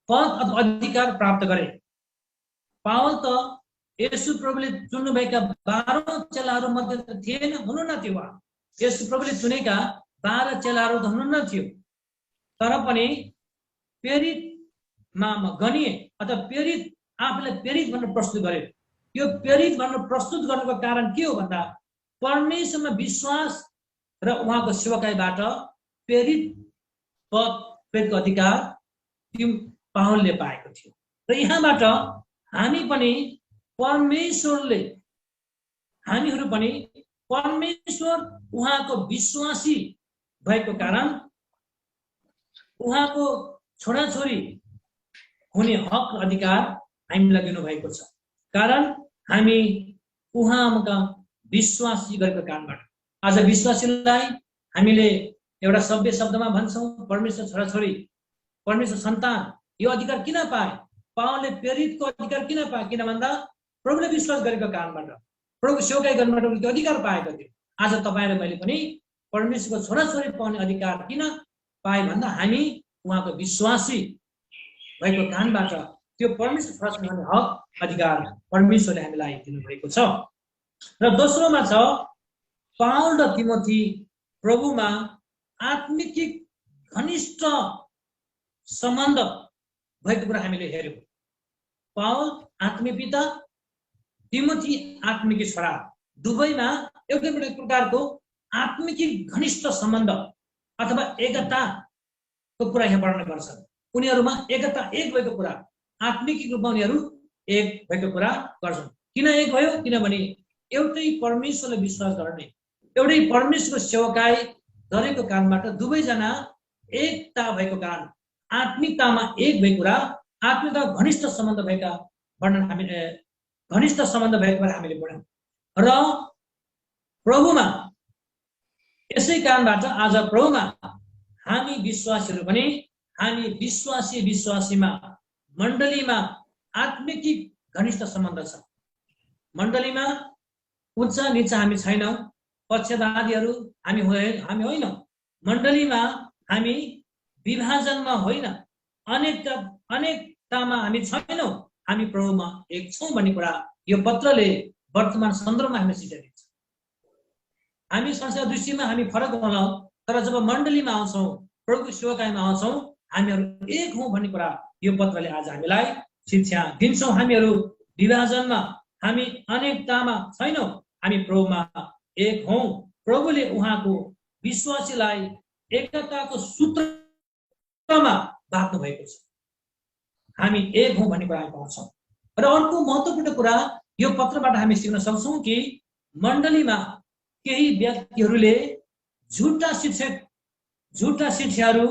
पद अथवा अधिकार प्राप्त गरे। पावल त येशू प्रभुले चुन्नुभएका 12 चेलाहरू मध्ये त थिएन, हुनुहुन्न थियो। येशू प्रभुले चुनेका 12 चेलाहरू त हुनुहुन्न थियो, तर पनि प्रेरितमा गनिए अथवा प्रेरित आफूलाई प्रेरित भनेर प्रस्तुत गरे। यो प्रेरित भनेर प्रस्तुत गर्नुको कारण के हो भन्दा परमेश्वरमा विश्वास र उहाँको सेवकाईबाट प्रेरित पद, प्रेरितको अधिकार पावलले पाएको थियो र यहाँबाट हामीहरू पनि परमेश्वर उहाँको विश्वासी भएको कारण उहाँको छोराछोरी हुने हक अधिकार हामीलाई दिनुभएको छ। कारण हामी उहाँका विश्वासी गरेको कारणबाट। आज विश्वासीलाई हामीले एउटा सभ्य शब्दमा भन्छौँ परमेश्वर छोराछोरी, परमेश्वर सन्तान। यो अधिकार किन पाए? पावलले प्रेरितको अधिकार किन पाए? किन भन्दा प्रभुले विश्वास गरेको कारणबाट, प्रभुको सेवकाई गर्नबाट अधिकार पाएको थियो। आज तपाईँ र मैले पनि परमेश्वरको छोराछोरी पाउने अधिकार किन पाए भन्दा हामी उहाँको विश्वासी भएको कारणबाट त्यो परमेश्वर छोराछोरी हुने हक अधिकार परमेश्वरले हामीलाई दिनुभएको छ। र दोस्रोमा छ पावल र तिमोथी प्रभुमा आत्मिक घनिष्ठ सम्बन्ध भएको कुरा हामीले हेर्यौं। पावल आत्मिक पिता, तिमोथी आत्मिक छोरा, दुवैमा एउटै प्रकारको आत्मिक घनिष्ठ सम्बन्ध अथवा एकताको कुरा यहाँ वर्णन गर्छ। उनीहरूमा एकता, एक भएको कुरा, आत्मिक रूपमा उनीहरू एक भएको कुरा गर्छन्। किन एक भयो? किनभने एउटै परमेश्वरले विश्वास गर्ने, एउटै परमेश्वरको सेवकाई गरेको कारणबाट दुवैजना एकता भएको कारण आत्मिकतामा एक भएको कुरा, आत्मिकता घनिष्ठ सम्बन्ध भएका वर्णन हामीले घनिष्ठ सम्बन्ध भएको कुरा हामीले पढ्यौं। र प्रभुमा यसै कारणबाट आज प्रभुमा हामी विश्वासीहरू पनि हामी विश्वासीमा मण्डलीमा आत्मिक घनिष्ठ सम्बन्ध छ। मण्डलीमा उच्च निचा हामी छैनौं, पक्षवादीहरू हामी होइनौं। मण्डलीमा हामी विभाजनमा होइन, अनेकतामा हामी छैनौं, हामी प्रभुमा एक छौं भन्ने कुरा यो पत्रले वर्तमान सन्दर्भमा हामीले शिक्षा दिन्छ। हामी संसार दृष्टिमा हामी फरक होलाौं, तर जब मण्डलीमा आउँछौं, प्रभुको सेवकाईमा आउँछौं, हामीहरू एक हौं भन्ने कुरा यो पत्रले आज हामीलाई शिक्षा दिन्छौं। हामीहरू विभाजनमा, हामी अनेकतामा छैनौं, हामी प्रभुमा एक हौं। प्रभुले उहाँको विश्वासीलाई एकताको सूत्रमा बाँध्नु भएको छ। हामी एक हौं भन्ने कुरा हामी पाउँछौं। र अर्को महत्त्वपूर्ण कुरा यो पत्रबाट हामी सिक्न सक्छौं कि मण्डलीमा केही व्यक्तिहरूले झुटा शिक्षाहरू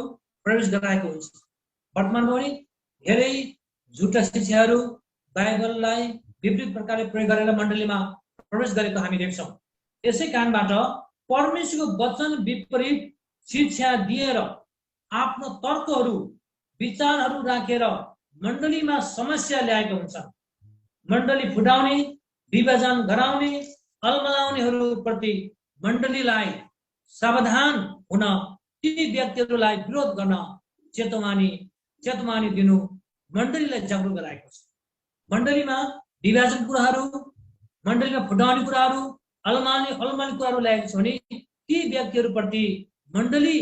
प्रवेश गराएको हुन्छ। वर्तमानमा पनि धेरै झुटा शिक्षाहरू बाइबललाई विपरीत प्रकारले प्रयोग गरेर मण्डलीमा प्रवेश गरेको हामी देख्छौं। यसै कारणबाट परमेश्वरको वचन विपरीत शिक्षा दिएर आफ्नो तर्कहरू, विचारहरू राखेर मण्डलीमा समस्या ल्याएको हुन्छ। मण्डली फुटाउने, विभाजन गराउने, अलमलाउनेहरू प्रति मण्डलीलाई सावधान हुन, ती व्यक्तिहरूलाई विरोध गर्न चेतवानी दिनु मण्डलीलाई जागरुक गराएको छ। मण्डलीमा विभाजन कुराहरू, मण्डलीमा फुटाउने कुराहरू, अलमानी कुराहरू ल्याएको छ भने ती व्यक्तिहरूप्रति मण्डली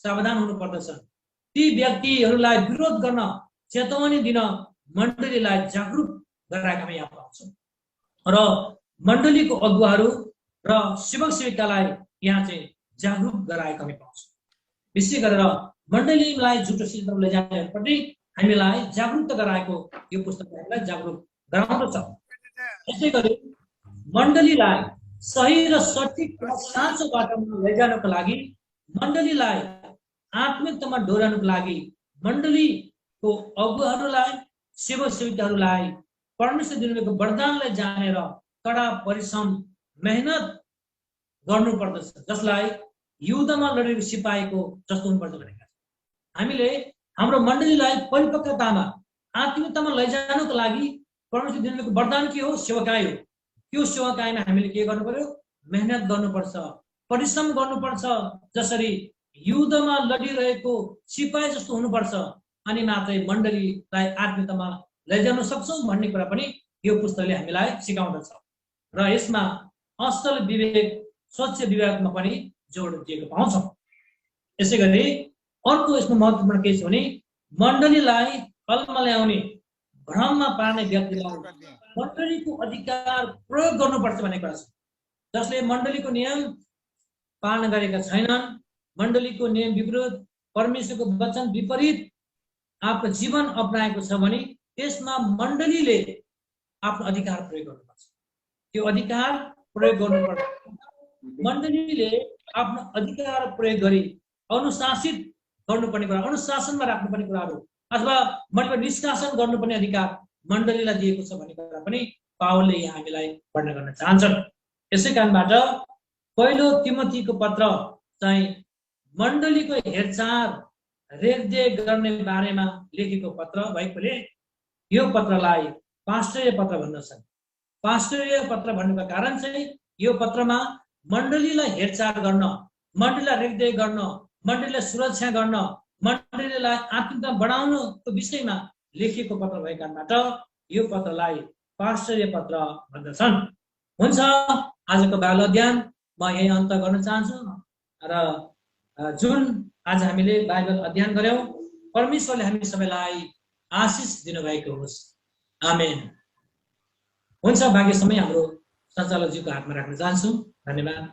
सावधान हुनुपर्दछ। ती व्यक्तिहरूलाई विरोध गर्न, चेतावनी दिन मण्डलीलाई जागरुक गराएका हामी यहाँ पाउँछौँ। र मण्डलीको अगुवाहरू र सेवक सेविकालाई यहाँ चाहिँ जागरुक गराएका हामी पाउँछौँ। विशेष गरेर मण्डलीलाई झुटो सिद्धान्तमा लैजानेहरूप्रति हामीलाई जागरुकता गराएको यो पुस्तकले हामीलाई जागरुक गराउँदछ। यसै गरी मण्डलीलाई सही र सठिक र साँचो बाटोमा लैजानको लागि, मण्डलीलाई आत्मिकतामा डोर्याउनको लागि मण्डलीको अगुवाहरूलाई, सेवक सेविकाहरूलाई परमेश्वर दिनुभएको वरदानलाई जानेर कडा परिश्रम मेहनत गर्नुपर्दछ, जसलाई युद्धमा लडेको सिपाहीको जस्तो हुनुपर्छ भनेका छन्। हामीले हाम्रो मण्डलीलाई परिपक्वतामा, आत्मिकतामा लैजानको लागि परमेश्वर दिनुभएको वरदान के हो? सेवकाई हो। त्यो सेवकाईमा हामीले के गर्नु पर्यो? मेहनत गर्नुपर्छ, परिश्रम गर्नुपर्छ, जसरी युद्धमा लडिरहेको सिपाही जस्तो हुनुपर्छ, अनि मात्रै मण्डलीलाई आत्मिकतामा लैजान सक्छौँ भन्ने कुरा पनि यो पुस्तकले हामीलाई सिकाउँदछ। र यसमा असल विवेक, स्वच्छ विवेकमा पनि जोड दिएको पाउँछौँ। यसै गरी अर्को यसमा महत्त्वपूर्ण के छ भने मण्डलीलाई कलमा ल्याउने, भ्रममा पार्ने व्यक्तिलाई मण्डलीको अधिकार प्रयोग गर्नुपर्छ भन्ने कुरा छ। जसले मण्डलीको नियम पालन गरेका छैनन्, मण्डलीको नियम विपरीत, परमेश्वरको वचन विपरीत आफ्नो जीवन अपनाएको छ भने त्यसमा मण्डलीले आफ्नो अधिकार प्रयोग गर्नुपर्छ। त्यो अधिकार प्रयोग गर्नुपर्छ। मण्डलीले आफ्नो अधिकार प्रयोग गरी अनुशासित गर्नुपर्ने कुरा, अनुशासनमा राख्नुपर्ने कुराहरू अथवा मण्डलीमा निष्कासन गर्नुपर्ने अधिकार मण्डलीलाई दिएको छ भन्ने कुरा पनि पावलले यहाँ हामीलाई वर्णन गर्न चाहन्छन्। यसै कारणबाट पहिलो तिमोथीको पत्र चाहिँ मण्डलीको हेरचाह रेखदेख गर्ने बारेमा लेखेको पत्र भएकोले यो पत्रलाई पास्टरीय पत्र भन्दछन्। पास्टरीय पत्र भन्नुको कारण चाहिँ यो पत्रमा मण्डलीलाई हेरचाह गर्न, मण्डलीलाई रेखदेख गर्न, मण्डलीलाई सुरक्षा गर्न, मण्डलीलाई आत्मिकता बढाउनको विषयमा लेखिएको पत्र भएको कारणबाट यो पत्रलाई पास्टरीय पत्र भन्दछन्। हुन्छ, आजको बाल अध्ययन म यही अन्त गर्न चाहन्छु। र जुन आज हामीले बाइबल अध्ययन गर्यौं, परमेश्वरले हामी सबैलाई आशिष दिनुभएको होस्। आमेन। हुन्छ, बाँकी समय हाम्रो सञ्चालकज्यूको हातमा राख्न चाहन्छु। धन्यवाद।